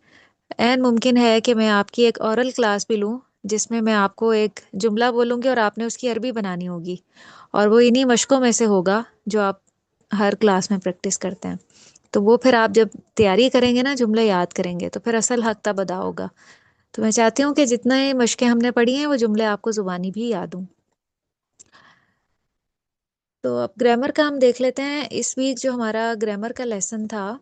عین ممکن ہے کہ میں آپ کی ایک اورل کلاس بھی لوں، جس میں آپ کو ایک جملہ بولوں گی اور آپ نے اس کی عربی بنانی ہوگی. اور وہ انہی مشقوں میں سے ہوگا جو آپ ہر کلاس میں پریکٹس کرتے ہیں. تو وہ پھر آپ جب تیاری کریں گے نا، جملے یاد کریں گے، تو پھر اصل حق تب ادا ہوگا. تو میں چاہتی ہوں کہ جتنے مشقیں ہم نے پڑھی ہیں وہ جملے آپ کو زبانی بھی یاد ہوں. تو اب گرامر کا ہم دیکھ لیتے ہیں. اس ویک جو ہمارا گرامر کا لیسن تھا،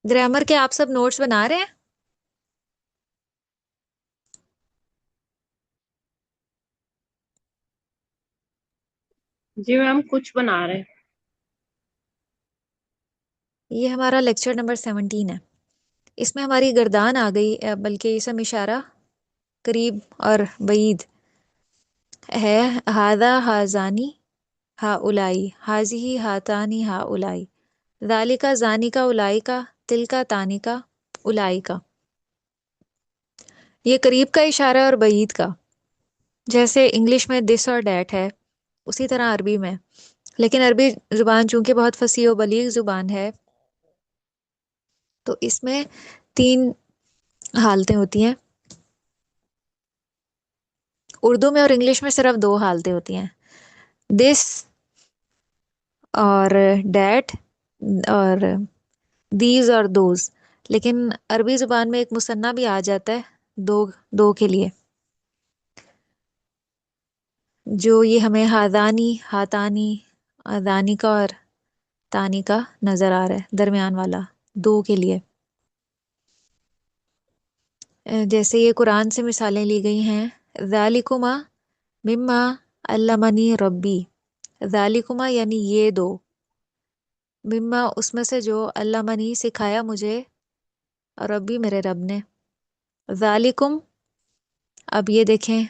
گرامر کے آپ سب نوٹس بنا رہے ہیں؟ جی میم کچھ بنا رہے ہیں. یہ ہمارا لیکچر نمبر 17 ہے. اس میں ہماری گردان آ گئی، بلکہ اسم اشارہ قریب اور بعید ہے. ہاذا ہازانی ہا الائی، حاضی ہاتانی ہا الائی، ذالکا زانی کا الائی کا، تل کا تانی کا الائی کا. یہ قریب کا اشارہ اور بعید کا. جیسے انگلش میں دس اور دیٹ ہے، اسی طرح عربی میں. لیکن عربی زبان چونکہ بہت فصیح و بلیغ زبان ہے، تو اس میں 3 حالتیں ہوتی ہیں. اردو میں اور انگلش میں صرف 2 حالتیں ہوتی ہیں، دس اور ڈیٹ اور دیز اور دوز. لیکن عربی زبان میں ایک مثنیٰ بھی آ جاتا ہے دو کے لیے، جو یہ ہمیں ہاذانی ہاتانی آذانی کا اور تانی کا نظر آ رہا ہے، درمیان والا 2 کے لیے. جیسے یہ قرآن سے مثالیں لی گئی ہیں. ذالکما مما علمنی ربی، ذالکما یعنی یہ 2، مما اس میں سے جو علمنی سکھایا مجھے، ربی میرے رب نے. ذالکم، اب یہ دیکھیں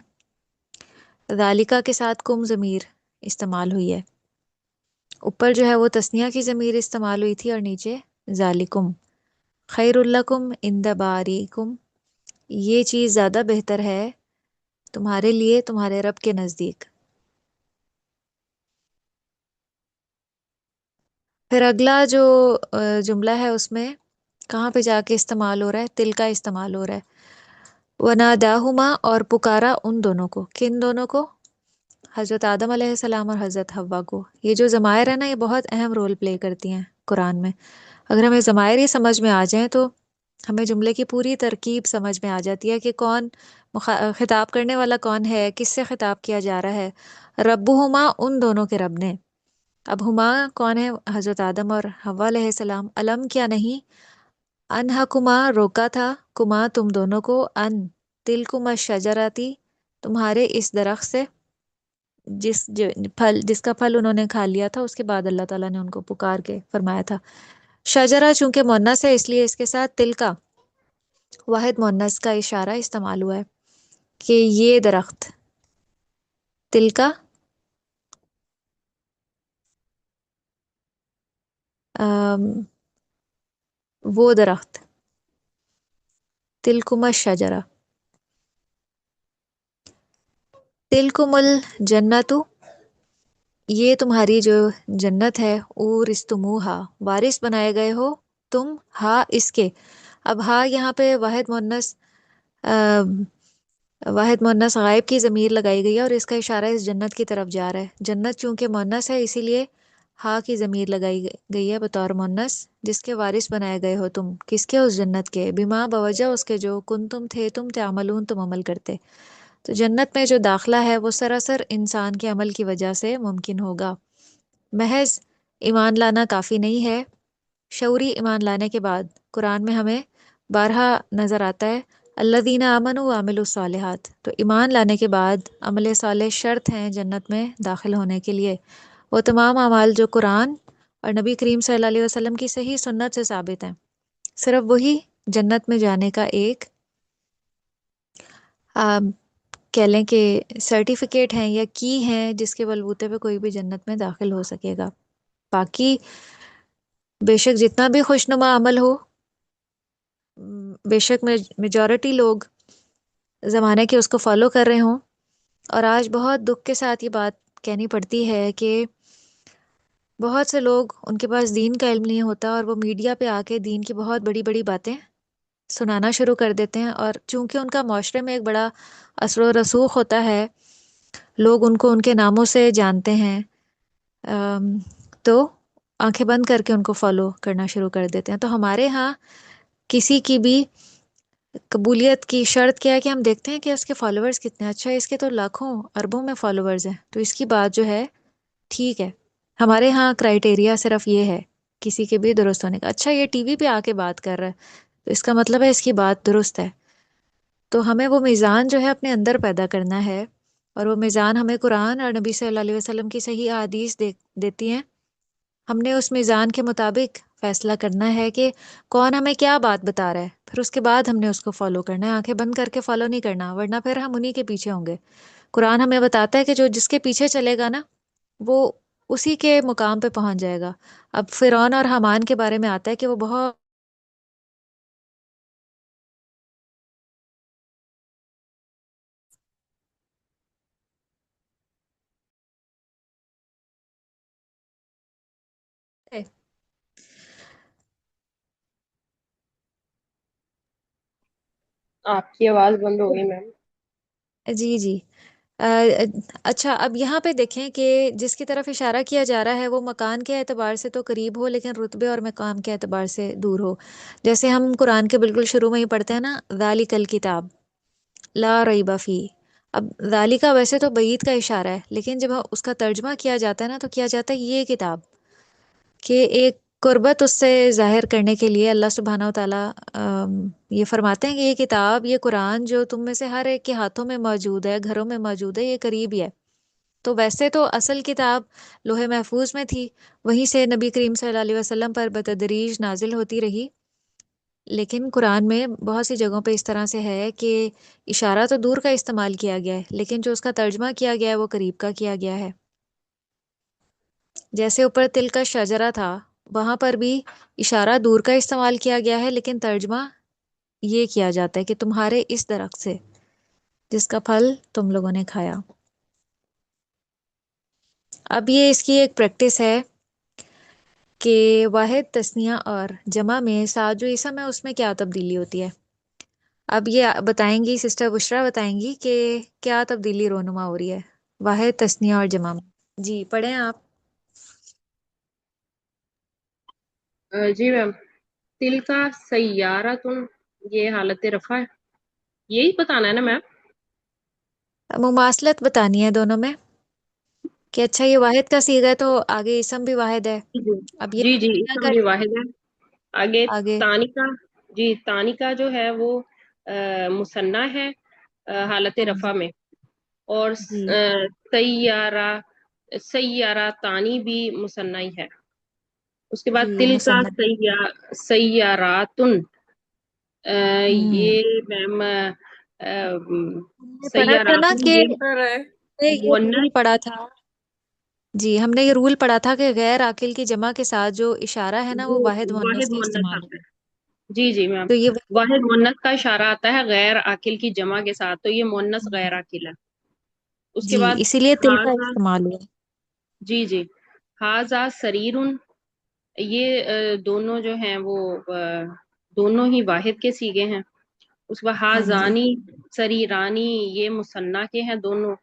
ذالکا کے ساتھ کم ضمیر استعمال ہوئی ہے. اوپر جو ہے وہ تثنیہ کی ضمیر استعمال ہوئی تھی اور نیچے ذالکم. خیر لکم عند باریکم، یہ چیز زیادہ بہتر ہے تمہارے لیے تمہارے رب کے نزدیک. پھر اگلا جو جملہ ہے اس میں کہاں پہ جا کے استعمال ہو رہا ہے؟ تل کا استعمال ہو رہا ہے. وناداہما، اور پکارا ان دونوں کو. کن دونوں کو؟ حضرت آدم علیہ السلام اور حضرت حوا کو. یہ جو ضمائر ہے نا، یہ بہت اہم رول پلے کرتی ہیں قرآن میں. اگر ہمیں ضمائر ہی سمجھ میں آ جائیں تو ہمیں جملے کی پوری ترکیب سمجھ میں آ جاتی ہے کہ کون خطاب کرنے والا کون ہے، کس سے خطاب کیا جا رہا ہے. ربہما، ان دونوں کے رب نے. اب ہما کون ہے؟ حضرت آدم اور حوا علیہ السلام. علم کیا نہیں، انہا روکا تھا، کما تم دونوں کو، ان تلکما شجراتی تمہارے اس درخت سے، جس کا پھل انہوں نے کھا لیا تھا. اس کے بعد اللہ تعالیٰ نے ان کو پکار کے فرمایا تھا. شجرہ چونکہ مونس ہے اس لیے اس کے ساتھ تل کا واحد مونس کا اشارہ استعمال ہوا ہے کہ یہ درخت، تل کا وہ درخت، تلکم الشجرہ. تلکم الجنت، یہ تمہاری جو جنت ہے، اورثتموہا، وارث بنائے گئے ہو تم، ہا اس کے. اب ہا یہاں پہ واحد مونس غائب کی ضمیر لگائی گئی ہے اور اس کا اشارہ اس جنت کی طرف جا رہا ہے. جنت چونکہ مونس ہے اسی لیے ہا کی ضمیر لگائی گئی ہے بطور مونس، جس کے وارث بنائے گئے ہو تم. کس کے؟ اس جنت کے. بما، بوجہ اس کے جو کن تم تھے تم تعملون تم عمل کرتے. تو جنت میں جو داخلہ ہے وہ سراسر انسان کے عمل کی وجہ سے ممکن ہوگا. محض ایمان لانا کافی نہیں ہے. شعوری ایمان لانے کے بعد قرآن میں ہمیں بارہا نظر آتا ہے الذین آمنوا وعملوا الصالحات، تو ایمان لانے کے بعد عمل صالح شرط ہیں جنت میں داخل ہونے کے لیے. وہ تمام اعمال جو قرآن اور نبی کریم صلی اللہ علیہ وسلم کی صحیح سنت سے ثابت ہیں، صرف وہی جنت میں جانے کا ایک کہہ لیں کہ سرٹیفکیٹ ہیں یا کی ہیں جس کے بلبوتے پہ کوئی بھی جنت میں داخل ہو سکے گا. باقی بے شک جتنا بھی خوشنما عمل ہو، بے شک میجورٹی لوگ زمانے کے اس کو فالو کر رہے ہوں. اور آج بہت دکھ کے ساتھ یہ بات کہنی پڑتی ہے کہ بہت سے لوگ، ان کے پاس دین کا علم نہیں ہوتا اور وہ میڈیا پہ آ کے دین کی بہت بڑی بڑی باتیں سنانا شروع کر دیتے ہیں. اور چونکہ ان کا معاشرے میں ایک بڑا اثر و رسوخ ہوتا ہے، لوگ ان کو ان کے ناموں سے جانتے ہیں، تو آنکھیں بند کر کے ان کو فالو کرنا شروع کر دیتے ہیں. تو ہمارے ہاں کسی کی بھی قبولیت کی شرط کیا ہے کہ ہم دیکھتے ہیں کہ اس کے فالوورز کتنے. اچھا، اس کے تو لاکھوں اربوں میں فالوورز ہیں، تو اس کی بات جو ہے ٹھیک ہے. ہمارے ہاں کرائٹیریا صرف یہ ہے کسی کے بھی درست ہونے کا. اچھا، یہ ٹی وی پہ آ کے بات کر رہا ہے تو اس کا مطلب ہے اس کی بات درست ہے. تو ہمیں وہ میزان جو ہے اپنے اندر پیدا کرنا ہے، اور وہ میزان ہمیں قرآن اور نبی صلی اللہ علیہ وسلم کی صحیح احادیث دیتی ہیں. ہم نے اس میزان کے مطابق فیصلہ کرنا ہے کہ کون ہمیں کیا بات بتا رہا ہے، پھر اس کے بعد ہم نے اس کو فالو کرنا ہے. آنکھیں بند کر کے فالو نہیں کرنا، ورنہ پھر ہم انہی کے پیچھے ہوں گے. قرآن ہمیں بتاتا ہے کہ جو جس کے پیچھے چلے گا نا، وہ اسی کے مقام پہ پہنچ جائے گا. اب فرعون اور حامان کے بارے میں آتا ہے کہ وہ بہت آپ کی آواز بند ہو گئی میم. جی جی. اچھا، اب یہاں پہ دیکھیں کہ جس کی طرف اشارہ کیا جا رہا ہے وہ مکان کے اعتبار سے تو قریب ہو، لیکن رتبے اور مقام کے اعتبار سے دور ہو. جیسے ہم قرآن کے بالکل شروع میں ہی پڑھتے ہیں نا، ذالک الکتاب لا ریب فیہ. اب ذالکا ویسے تو بعید کا اشارہ ہے، لیکن جب اس کا ترجمہ کیا جاتا ہے نا تو کیا جاتا ہے یہ کتاب، کہ ایک قربت اس سے ظاہر کرنے کے لیے اللہ سبحانہ و تعالیٰ یہ فرماتے ہیں کہ یہ کتاب، یہ قرآن جو تم میں سے ہر ایک کے ہاتھوں میں موجود ہے، گھروں میں موجود ہے، یہ قریب ہی ہے. تو ویسے تو اصل کتاب لوح محفوظ میں تھی، وہیں سے نبی کریم صلی اللہ علیہ وسلم پر بتدریج نازل ہوتی رہی. لیکن قرآن میں بہت سی جگہوں پہ اس طرح سے ہے کہ اشارہ تو دور کا استعمال کیا گیا ہے، لیکن جو اس کا ترجمہ کیا گیا ہے وہ قریب کا کیا گیا ہے. جیسے اوپر تل کا شجرا تھا، وہاں پر بھی اشارہ دور کا استعمال کیا گیا ہے، لیکن ترجمہ یہ کیا جاتا ہے کہ تمہارے اس درخت سے جس کا پھل تم لوگوں نے کھایا. اب یہ اس کی ایک پریکٹس ہے کہ واحد تثنیہ اور جمع میں ساتھ جو اسم ہے اس میں کیا تبدیلی ہوتی ہے. اب یہ بتائیں گی سسٹر بشرا، بتائیں گی کہ کیا تبدیلی رونما ہو رہی ہے واحد تثنیہ اور جمع میں. جی پڑھیں آپ. جی میم. تل کا سیارتن، یہ حالت رفع ہے، یہی بتانا ہے نا میم؟ مماثلت بتانی ہے دونوں میں کہ اچھا یہ واحد کا صیغہ ہے تو آگے اسم بھی واحد ہے. جی اب یہ جی جی، تثنیہ اسم کا بھی واحد ہے. آگے آگے تانی کا، جی تانی کا جو ہے وہ مثنیٰ ہے حالت ہاں رفع میں. اور جی سیارہ، سیارہ تانی بھی مثنیٰ ہی ہے. اس کے بعد جی تل کا مصنف. سیاراتن، ہم یہ میم نے پڑھا تھا نا سیاراتن کہ یہ یہ رول مونس، پڑھا تھا. جی ہم نے یہ رول پڑھا تھا کہ غیر عاقل کی جمع کے ساتھ جو اشارہ ہے نا وہ وہ واحد مؤنث واحد کا مونس استعمال ہے. آتا ہے. جی جی میم، تو یہ واحد مونس کا اشارہ آتا ہے غیر عاقل کی جمع کے ساتھ، تو یہ مونس غیر عاقل ہے. اس کے جی بعد اسی لیے تل کا ہاضا، استعمال ہوا. جی جی، ہاضا سریرن، یہ دونوں جو ہیں وہ دونوں ہی واحد کے صیغے ہیں. اس کے بعد ہاں جی. ہاضانی سریرانی، یہ مثنیٰ کے ہیں دونوں،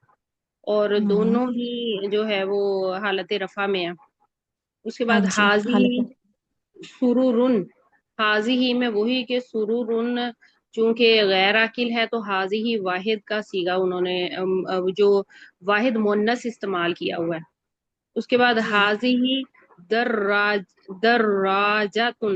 اور ہوں دونوں ہی جو ہے وہ حالت رفع میں ہیں. اس کے ہاں بعد جی حاضی حالت. سرورن، حاضی ہی میں وہی کہ سرورن چونکہ غیر عاقل ہے تو حاضی ہی واحد کا صیغہ انہوں نے جو واحد مونس استعمال کیا ہوا ہے. اس کے بعد جی حاضی ہی دراجاتن،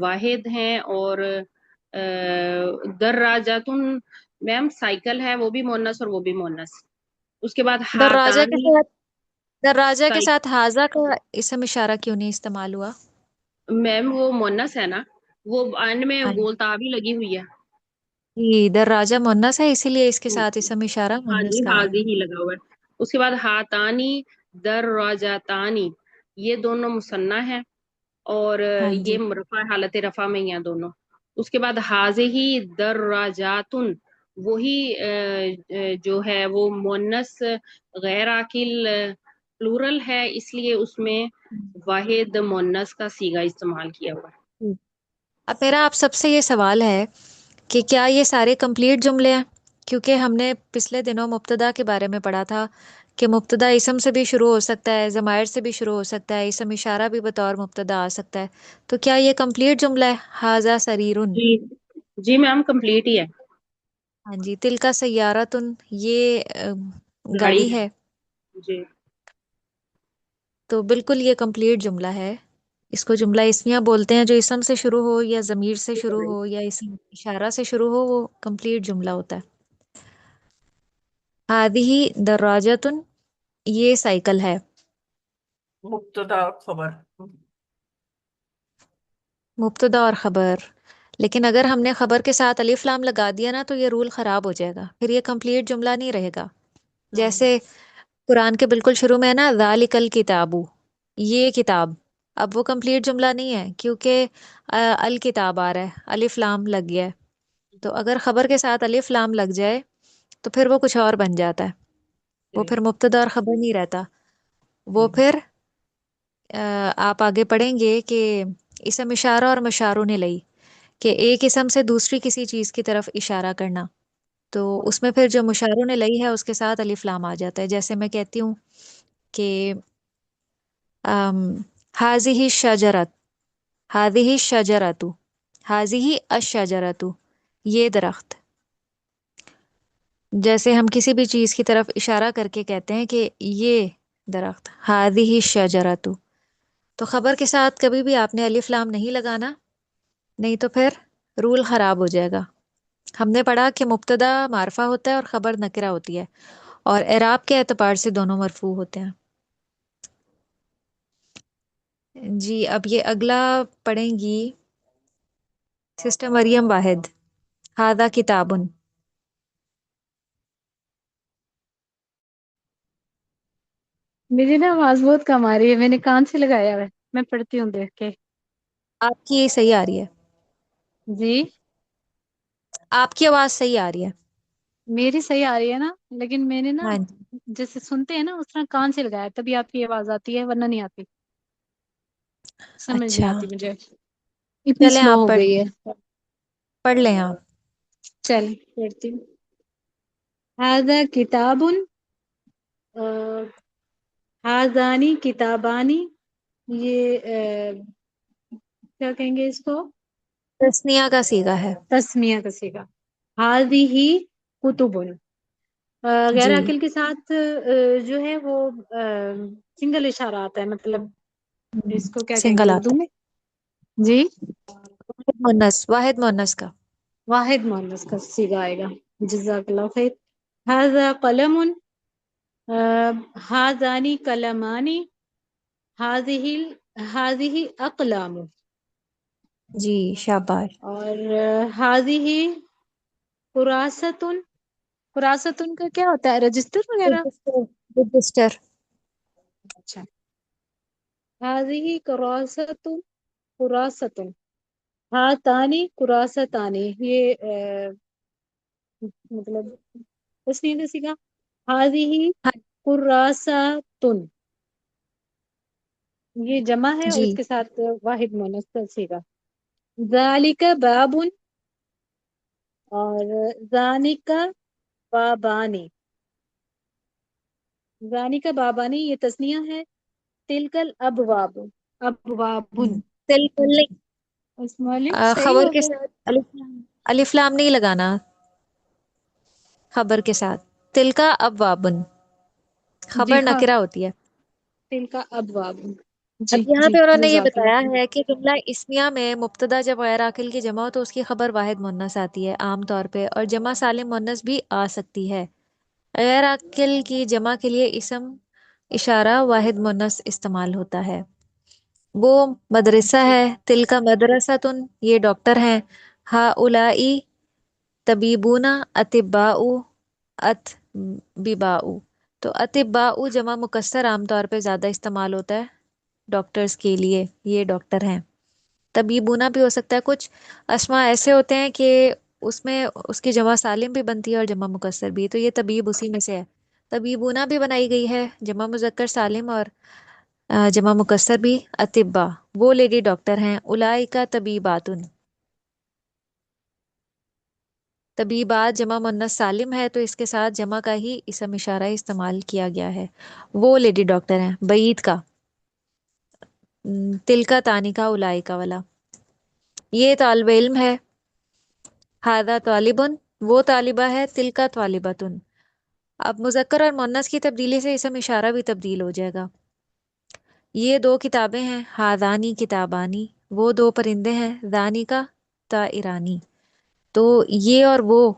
واحد ہیں، اور دراجاتن میم سائیکل ہے، وہ بھی مونس اور وہ بھی مونس. اس کے بعد دراجہ کے ہاتانی ساتھ دراجہ کے سائیکل. ساتھ ہاضا کا اسم اشارہ کیوں نہیں استعمال ہوا؟ میم وہ مونس ہے نا، وہ اینڈ میں ہاں گول تا بھی لگی ہوئی ہے. جی، دراجہ مونس ہے، اسی لیے اس کے ساتھ اسم اشارہ ہاں جی، مونس کا آیا. حاضی ہی لگا ہوا ہے. اس کے بعد ہاتانی دراجاتانی، یہ دونوں مثنیٰ ہیں، اور ہاں یہ جی رفع حالت رفع میں ہی ہیں دونوں. اس کے بعد حاضی دراجاتن، وہی جو ہے وہ مونس غیر عاقل پلورل ہے، اس لیے اس میں واحد مونس کا صیغہ استعمال کیا ہوا ہے. اب میرا آپ سب سے یہ سوال ہے کہ کیا یہ سارے کمپلیٹ جملے ہیں؟ کیونکہ ہم نے پچھلے دنوں مبتدا کے بارے میں پڑھا تھا کہ مبتدا اسم سے بھی شروع ہو سکتا ہے، ضمائر سے بھی شروع ہو سکتا ہے، اسم اشارہ بھی بطور مبتدا آ سکتا ہے. تو کیا یہ کمپلیٹ جملہ ہے ہاذا سریرن؟ جی جی میم، کمپلیٹ ہی ہے. ہاں جی. تل کا سیارتن، یہ گاڑی گاڑی ہے. ہے. جی تو بالکل یہ کمپلیٹ جملہ ہے. اس کو جملہ اسمیہ بولتے ہیں، جو اسم سے شروع ہو یا ضمیر سے شروع ہو یا اسم اشارہ سے شروع ہو، وہ کمپلیٹ جملہ ہوتا ہے. ہادی دراجتن، یہ سائیکل ہے. مبتدا اور خبر. مبتدا اور خبر. لیکن اگر ہم نے خبر کے ساتھ الف لام لگا دیا نا تو یہ رول خراب ہو جائے گا، پھر یہ کمپلیٹ جملہ نہیں رہے گا. جیسے قرآن کے بالکل شروع میں ہے نا، ذالک الکتابو، یہ کتاب. اب وہ کمپلیٹ جملہ نہیں ہے کیونکہ الکتاب آ رہا ہے، الف لام لگ گیا ہے. تو اگر خبر کے ساتھ الف لام لگ جائے تو پھر وہ کچھ اور بن جاتا ہے. وہ پھر مبتدا اور خبر نہیں رہتا. وہ پھر آپ آگے پڑھیں گے کہ اسم اشارہ اور مشارو نے لئی، کہ ایک اسم سے دوسری کسی چیز کی طرف اشارہ کرنا. تو اس میں پھر جو مشارو نے لئی ہے اس کے ساتھ الف لام آ جاتا ہے. جیسے میں کہتی ہوں کہ حاضی شجرت، حاضی شجرتو، حاضی الشجرتو، یہ درخت. جیسے ہم کسی بھی چیز کی طرف اشارہ کر کے کہتے ہیں کہ یہ درخت، حاضی شجرتو. تو خبر کے ساتھ کبھی بھی آپ نے الف لام نہیں لگانا، نہیں تو پھر رول خراب ہو جائے گا. ہم نے پڑھا کہ مبتدا معرفہ ہوتا ہے اور خبر نکرہ ہوتی ہے، اور اعراب کے اعتبار سے دونوں مرفوع ہوتے ہیں. جی اب یہ اگلا پڑھیں گی سسٹر مریم واحد. ہادہ کتابن. میری نا آواز بہت کم آ رہی ہے، میں نے کان سے لگایا ہوا ہے، میں پڑھتی ہوں دیکھ کے. آپ کی صحیح آ رہی ہے، جی آپ کی آواز صحیح آ رہی ہے. میری صحیح آ رہی ہے نا، لیکن میں نے نا ہاں جی جیسے سنتے ہیں نا اس طرح کان سے لگایا، تبھی آپ کی آواز آتی ہے ورنہ نہیں آتی. سمجھ نہیں اچھا، آتی مجھے، اتنی چلیں سلو آپ ہو گئی ہے. پڑھ لیں آپ. چل پڑھتی ہوں. ہذا کتابن، ہاذانی کتابانی، یہ کیا کہیں گے اس کو؟ تسنیہ کا صیغہ ہے. تسمیہ کا صیغہ. ہذہ کتبن، غیر جی عاقل کے ساتھ جو ہے وہ سنگل اشارہ آتا ہے، مطلب اس کو کیا کہیں گے سنگل اردو آتا میں؟ جی ہے، واحد مونس، واحد مونس کا. واحد مؤنث کا صیغہ آئے گا. جزاک اللہ خیر. ھذا قلم، ھذانی قلمانی، ھذہ اقلام. جی شاباش. اور ھذہ قراستن، قراستن کا کیا ہوتا ہے؟ رجسٹر وغیرہ؟ Register, register. اچھا. ھذہ کراست، قراست. ہاتانی قراستانی، یہ مطلب تسنیہ کا صیغہ. ھذہ ہاں قراستن، یہ جمع ہے اور جی اس کے ساتھ واحد مؤنث کا صیغہ. ذالک باب، اور ذالک بابانی. ذالک بابانی یہ تسنیہ ہے. تلک الابواب، ابوابن. تل کل نہیں، اسم الف صحیح خبر ہو کے گیا. ساتھ الف لام نہیں لگانا خبر کے ساتھ. تل کا اب وابن، جی خبر ہاں، نکرہ ہوتی ہے. تلک ابواب. جی اب یہاں جی پہ انہوں نے یہ جزاک بتایا اللہ۔ ہے کہ جملہ اسمیہ میں مبتدا جب غیر عاقل کی جمع ہو تو اس کی خبر واحد مونس آتی ہے عام طور پہ، اور جمع سالم مونس بھی آ سکتی ہے۔ غیر عاقل کی جمع کے لیے اسم اشارہ واحد مونس استعمال ہوتا ہے۔ وہ مدرسہ ہے، تل کا مدرسۃن، یہ ڈاکٹر ہیں، ہا الائی طبیبون، اطباء، اتباء، تو اطباء جمع مکسر عام طور پہ زیادہ استعمال ہوتا ہے ڈاکٹرز کے لیے، یہ ڈاکٹر ہیں۔ طبیبونا بھی ہو سکتا ہے، کچھ اسما ایسے ہوتے ہیں کہ اس میں اس کی جمع سالم بھی بنتی ہے اور جمع مکسر بھی، تو یہ طبیب اسی میں سے ہے۔ طبیبونا بھی بنائی گئی ہے جمع مذکر سالم اور جمع مکسر بھی، اطبا وہ لیڈی ڈاکٹر ہیں، اولائکا طبیباتن، طبیبات جمع مؤنث سالم ہے تو اس کے ساتھ جمع کا ہی اسم اشارہ استعمال کیا گیا ہے، وہ لیڈی ڈاکٹر ہیں۔ بعید کا تل کا تانی کا الائی کا والا، یہ طالب علم ہے، ہادہ طالبن وہ طالبہ ہے، تل کا طالبتن۔ اب مذکر اور مؤنث کی تبدیلی سے اسم اشارہ بھی تبدیل ہو جائے گا۔ یہ دو کتابیں ہیں، ہادانی کتابانی، وہ دو پرندے ہیں، دانی کا طائرانی، تو یہ اور وہ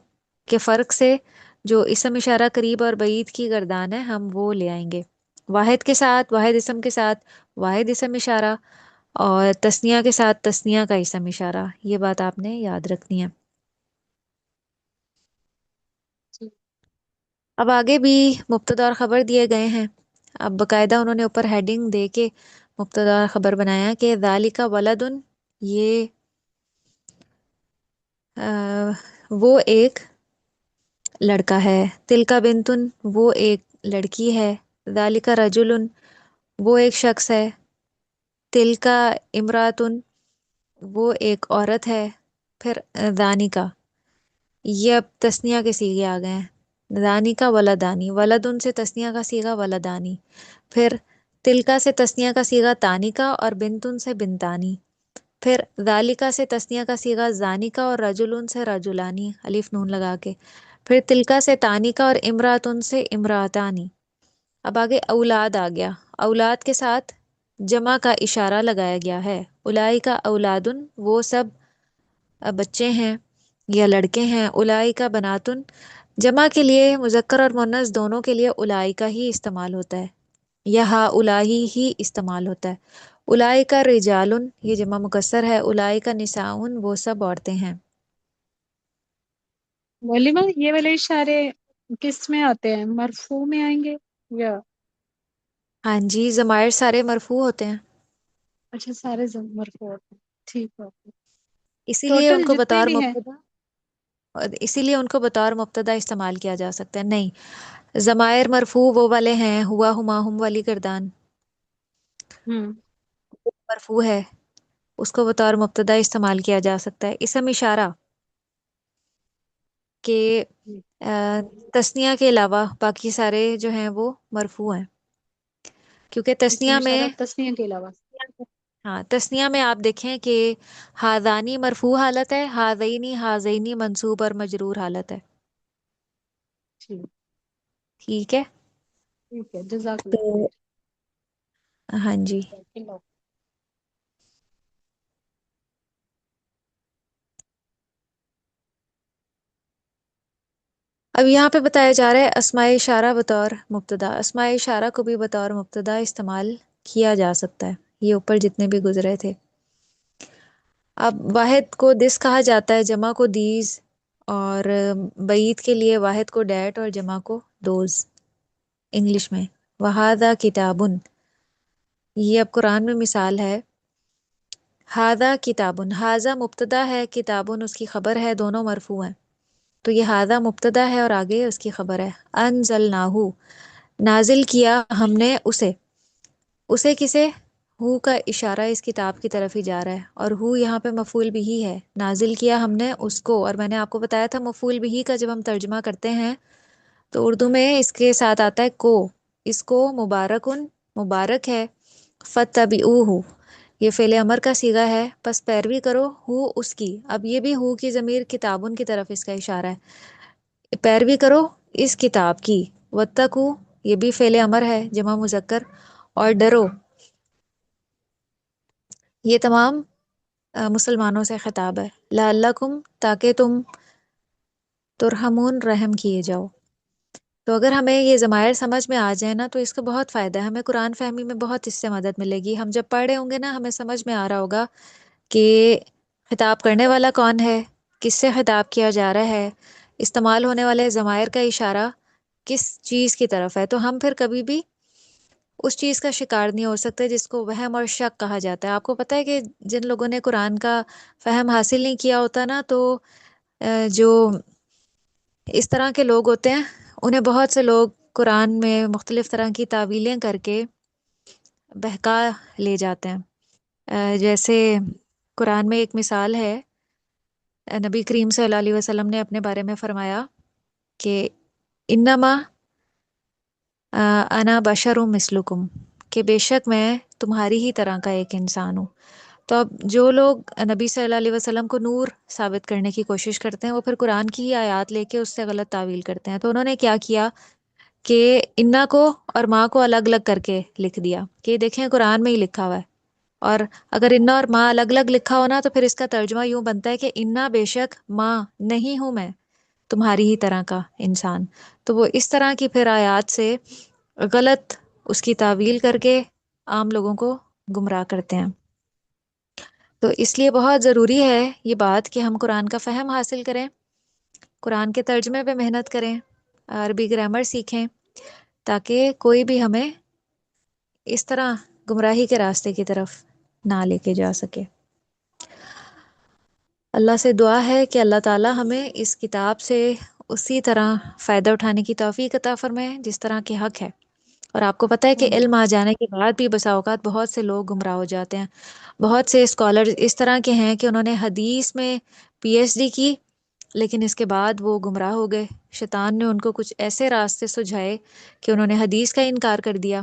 کے فرق سے جو اسم اشارہ قریب اور بعید کی گردان ہے ہم وہ لے آئیں گے، واحد کے ساتھ واحد اسم کے ساتھ واحد اسم اشارہ، اور تثنیہ کے ساتھ تثنیہ کا اسم اشارہ، یہ بات آپ نے یاد رکھنی ہے۔ جی اب آگے بھی مبتدا اور خبر دیے گئے ہیں، اب باقاعدہ انہوں نے اوپر ہیڈنگ دے کے مبتدا اور خبر بنایا کہ ذالک ولدن، یہ وہ ایک لڑکا ہے، تلکا بنتن وہ ایک لڑکی ہے، ذالک رجلن وہ ایک شخص ہے، تلکا امراتن وہ ایک عورت ہے، پھر دانی کا، یہ اب تسنیہ کے صیغے آ گئے ہیں، دانی کا ولدانی، ولدن سے تسنیہ کا صیغہ ولدانی، پھر تلکا سے تسنیہ کا صیغہ تانی کا اور بنتن سے بنتانی، پھر ذالکا سے تسنیہ کا صیغہ زانی کا اور رجلن سے رجلانی الف نون لگا کے، پھر تلکا سے تانی کا اور امراتن سے امراتانی۔ اب آگے اولاد آ گیا، اولاد کے ساتھ جمع کا اشارہ لگایا گیا ہے، الائی کا اولادن وہ سب بچے ہیں یا لڑکے ہیں، الائی کا بناتن جمع کے لیے مذکر اور مؤنث دونوں کے لیے الائی کا ہی استعمال ہوتا ہے، یا ہا الائی ہی استعمال ہوتا ہے۔ الائی کا رجالن یہ جمع مکسر ہے، الائی کا نساؤن وہ سب عورتیں ہیں۔ ولیمہ یہ والے اشارے کس میں آتے ہیں، مرفوع میں آئیں گے یا؟ ہاں جی، ضمائر سارے مرفوع ہوتے ہیں، اچھا سارے مرفوع ہوتے ہیں، ٹھیک ہے۔ اسی لیے ان ٹوٹل کو جتنے بطور بھی ہیں؟ مبتدا، اسی لیے ان کو بطور مبتدا استعمال کیا جا سکتا ہے۔ نہیں، ضمائر مرفوع وہ والے ہیں، ہوا ہما ہم والی گردان ہوں مرفوع ہے، اس کو بطور مبتدا استعمال کیا جا سکتا ہے۔ اسم اشارہ کہ تثنیہ کے علاوہ باقی سارے جو ہیں وہ مرفوع ہیں، کیونکہ اسم تثنیہ میں، اشارہ تسنیہ کے علاوہ؟ ہاں تثنیہ میں آپ دیکھیں کہ ہاذانی مرفوع حالت ہے، ہاذینی ہاذینی منصوب اور مجرور حالت ہے، ٹھیک ٹھیک ہے۔ ٹھیک ہے، جزاک تو اللہ ہاں جی، خیر۔ اب یہاں پہ بتایا جا رہا ہے اسماء اشارہ بطور مبتدا، اسماء اشارہ کو بھی بطور مبتدا استعمال کیا جا سکتا ہے، یہ اوپر جتنے بھی گزرے تھے۔ اب واحد کو دس کہا جاتا ہے، جمع کو دیز، اور بعید کے لیے واحد کو ڈیٹ اور جمع کو دوز انگلش میں۔ وہذا کتابن، یہ اب قرآن میں مثال ہے، ہاذا کتابن، ہاذا مبتدا ہے، کتابن اس کی خبر ہے، دونوں مرفوع ہیں، تو یہ ہاذا مبتدا ہے اور آگے اس کی خبر ہے۔ انزلناہ نازل کیا ہم نے اسے، اسے کسے، ہو کا اشارہ اس کتاب کی طرف ہی جا رہا ہے، اور ہو یہاں پہ مفعول بھی ہے، نازل کیا ہم نے اس کو، اور میں نے آپ کو بتایا تھا مفعول بھی کا جب ہم ترجمہ کرتے ہیں تو اردو میں اس کے ساتھ آتا ہے کو، اس کو مبارکن مبارک ہے، فتبعوہ یہ فعل امر کا صیغہ ہے، پس پیروی کرو ہو اس کی، اب یہ بھی ہو کی ضمیر کتابن کی طرف اس کا اشارہ ہے، پیروی کرو اس کتاب کی، واتقوا یہ بھی فعل امر ہے جمع مذکر، اور ڈرو یہ تمام مسلمانوں سے خطاب ہے. لعلکم، تاکہ تم ترحمون، رحم کیے جاؤ. تو اگر ہمیں یہ ضمائر سمجھ میں آ جائے نا تو اس کا بہت فائدہ ہے، ہمیں قرآن فہمی میں بہت اس سے مدد ملے گی. ہم جب پڑھ رہے ہوں گے نا ہمیں سمجھ میں آ رہا ہوگا کہ خطاب کرنے والا کون ہے، کس سے خطاب کیا جا رہا ہے، استعمال ہونے والے ضمائر کا اشارہ کس چیز کی طرف ہے. تو ہم پھر کبھی بھی اس چیز کا شکار نہیں ہو سکتے جس کو وہم اور شک کہا جاتا ہے. آپ کو پتہ ہے کہ جن لوگوں نے قرآن کا فہم حاصل نہیں کیا ہوتا نا، تو جو اس طرح کے لوگ ہوتے ہیں انہیں بہت سے لوگ قرآن میں مختلف طرح کی تعویلیں کر کے بہکا لے جاتے ہیں. جیسے قرآن میں ایک مثال ہے، نبی کریم صلی اللہ علیہ وسلم نے اپنے بارے میں فرمایا کہ انما انا بشر مثلکم، کہ بے شک میں تمہاری ہی طرح کا ایک انسان ہوں. تو اب جو لوگ نبی صلی اللہ علیہ وسلم کو نور ثابت کرنے کی کوشش کرتے ہیں وہ پھر قرآن کی ہی آیات لے کے اس سے غلط تعویل کرتے ہیں. تو انہوں نے کیا کیا کہ انا کو اور ماں کو الگ الگ کر کے لکھ دیا کہ دیکھیں قرآن میں ہی لکھا ہوا ہے. اور اگر انا اور ماں الگ الگ لکھا ہونا تو پھر اس کا ترجمہ یوں بنتا ہے کہ انا بے شک ماں نہیں ہوں میں تمہاری ہی طرح کا انسان. تو وہ اس طرح کی پھر آیات سے غلط اس کی تعویل کر کے عام لوگوں کو گمراہ کرتے ہیں. تو اس لیے بہت ضروری ہے یہ بات کہ ہم قرآن کا فہم حاصل کریں، قرآن کے ترجمے پہ محنت کریں، عربی گرامر سیکھیں، تاکہ کوئی بھی ہمیں اس طرح گمراہی کے راستے کی طرف نہ لے کے جا سکے. اللہ سے دعا ہے کہ اللہ تعالی ہمیں اس کتاب سے اسی طرح فائدہ اٹھانے کی توفیق عطا فرمائے جس طرح کے حق ہے. اور آپ کو پتہ ہے کہ علم آ جانے کے بعد بھی بسا اوقات بہت سے لوگ گمراہ ہو جاتے ہیں. بہت سے اسکالر اس طرح کے ہیں کہ انہوں نے حدیث میں پی ایچ ڈی کی لیکن اس کے بعد وہ گمراہ ہو گئے. شیطان نے ان کو کچھ ایسے راستے سجھائے کہ انہوں نے حدیث کا انکار کر دیا.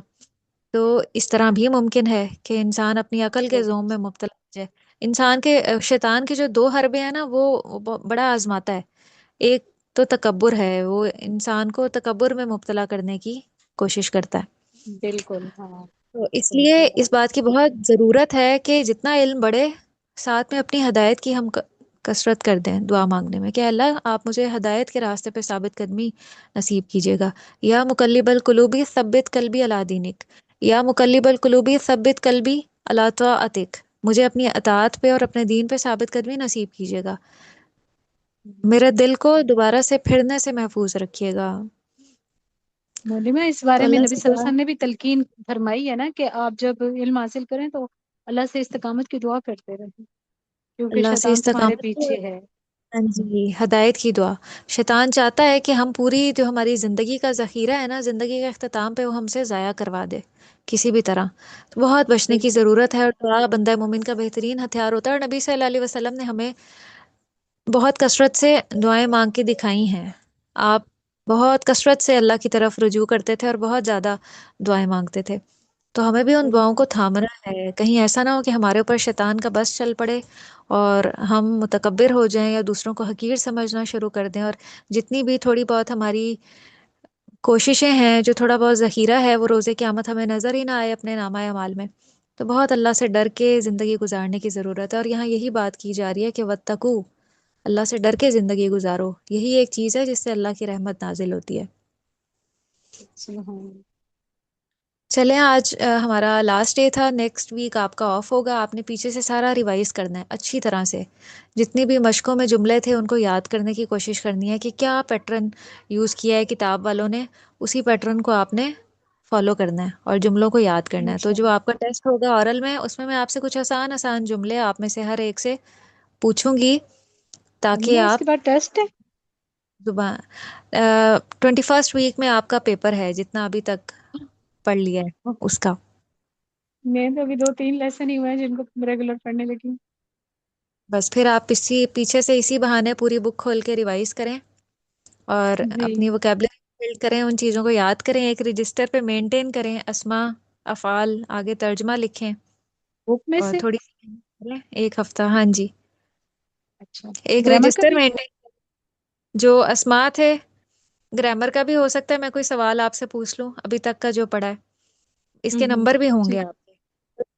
تو اس طرح بھی ممکن ہے کہ انسان اپنی عقل کے زوم میں مبتلا ہو جائے. انسان کے شیطان کے جو دو حربے ہیں نا وہ بڑا آزماتا ہے. ایک تو تکبر ہے، وہ انسان کو تکبر میں مبتلا کرنے کی کوشش کرتا ہے. بالکل ہاں. تو اس صحیح لیے بات. اس بات کی بہت ضرورت ہے کہ جتنا علم بڑھے ساتھ میں اپنی ہدایت کی ہم کثرت کر دیں دعا مانگنے میں کہ اللہ آپ مجھے ہدایت کے راستے پہ ثابت قدمی نصیب کیجیے گا. یا مقلب القلوبی ثبت قلبی علی دینک، یا مقلب القلوبی ثبت قلبی علی طاعتک، مجھے اپنی اطاعت پہ اور اپنے دین پہ ثابت قدمی نصیب کیجیے گا، میرے دل کو دوبارہ سے پھرنے سے محفوظ رکھیے گا. معلوم ہے اس تو بارے میں اللہ نبی سے صلی اللہ علیہ دعا وسلم نے بھی تلقین فرمائی ہے نا کہ آپ جب علم حاصل کریں تو اللہ سے استقامت کی دعا کرتے رہیں کیونکہ اللہ سے شیطان تمہارے استقامت کی، پیچھے ہے. ہاں جی، ہدایت کی دعا. شیطان چاہتا ہے کہ ہم پوری جو ہماری زندگی کا ذخیرہ ہے نا، زندگی کے اختتام پہ وہ ہم سے ضائع کروا دے کسی بھی طرح. تو بہت بچنے کی بالکل ضرورت ہے اور دعا بندہ مومن کا بہترین ہتھیار ہوتا ہے. اور نبی صلی اللہ علیہ وسلم نے ہمیں بہت کثرت سے دعائیں مانگ کے دکھائی ہیں. آپ بہت کثرت سے اللہ کی طرف رجوع کرتے تھے اور بہت زیادہ دعائیں مانگتے تھے. تو ہمیں بھی ان دعاؤں بالکل. کو تھامنا ہے، کہیں ایسا نہ ہو کہ ہمارے اوپر شیطان کا بس چل پڑے اور ہم متکبر ہو جائیں یا دوسروں کو حقیر سمجھنا شروع کر دیں. اور جتنی بھی تھوڑی بہت ہماری کوششیں ہیں، جو تھوڑا بہت ذخیرہ ہے، وہ روزے قیامت ہمیں نظر ہی نہ آئے اپنے نامہ اعمال میں. تو بہت اللہ سے ڈر کے زندگی گزارنے کی ضرورت ہے. اور یہاں یہی بات کی جا رہی ہے کہ واتقو، اللہ سے ڈر کے زندگی گزارو. یہی ایک چیز ہے جس سے اللہ کی رحمت نازل ہوتی ہے. چلیں آج ہمارا لاسٹ ڈے تھا، نیکسٹ ویک آپ کا آف ہوگا. آپ نے پیچھے سے سارا ریوائز کرنا ہے اچھی طرح سے. جتنی بھی مشقوں میں جملے تھے ان کو یاد کرنے کی کوشش کرنی ہے کہ کیا پیٹرن یوز کیا ہے کتاب والوں نے، اسی پیٹرن کو آپ نے فالو کرنا ہے اور جملوں کو یاد کرنا ہے. تو جو انشاءاللہ. آپ کا ٹیسٹ ہوگا اورل میں، اس میں آپ سے کچھ آسان آسان جملے آپ میں سے ہر ایک سے پوچھوں گی تاکہ معلوم ہے اس آپ کے بعد ٹیسٹ ہے. زبان 21 ویک میں آپ کا پیپر ہے جتنا ابھی تک پڑھ لیا ہے اس کا. میں تو ابھی 2-3 لیسن ہی ہوئے ہیں جن کو ریگولر پڑھنے لگی ہوں. بس پھر آپ پیچھے سے اسی بہانے پوری بک کھول کے ریوائز کریں اور جی. اپنی ووکیبلری بلڈ کریں، ان چیزوں کو یاد کریں، ایک رجسٹر پہ مینٹین کریں، اسما افعال آگے ترجمہ لکھیں بک میں اور سے. تھوڑی سی کریں ایک ہفتہ. ہاں جی، اچھا. ایک گرامر کا رجسٹر بھی. مینٹین جو اسمات ہے. گرامر کا بھی ہو سکتا ہے میں کوئی سوال آپ سے پوچھ لوں ابھی تک کا جو پڑھا ہے، اس کے ہوں. نمبر بھی ہوں گے ٹھیک. آپ کے.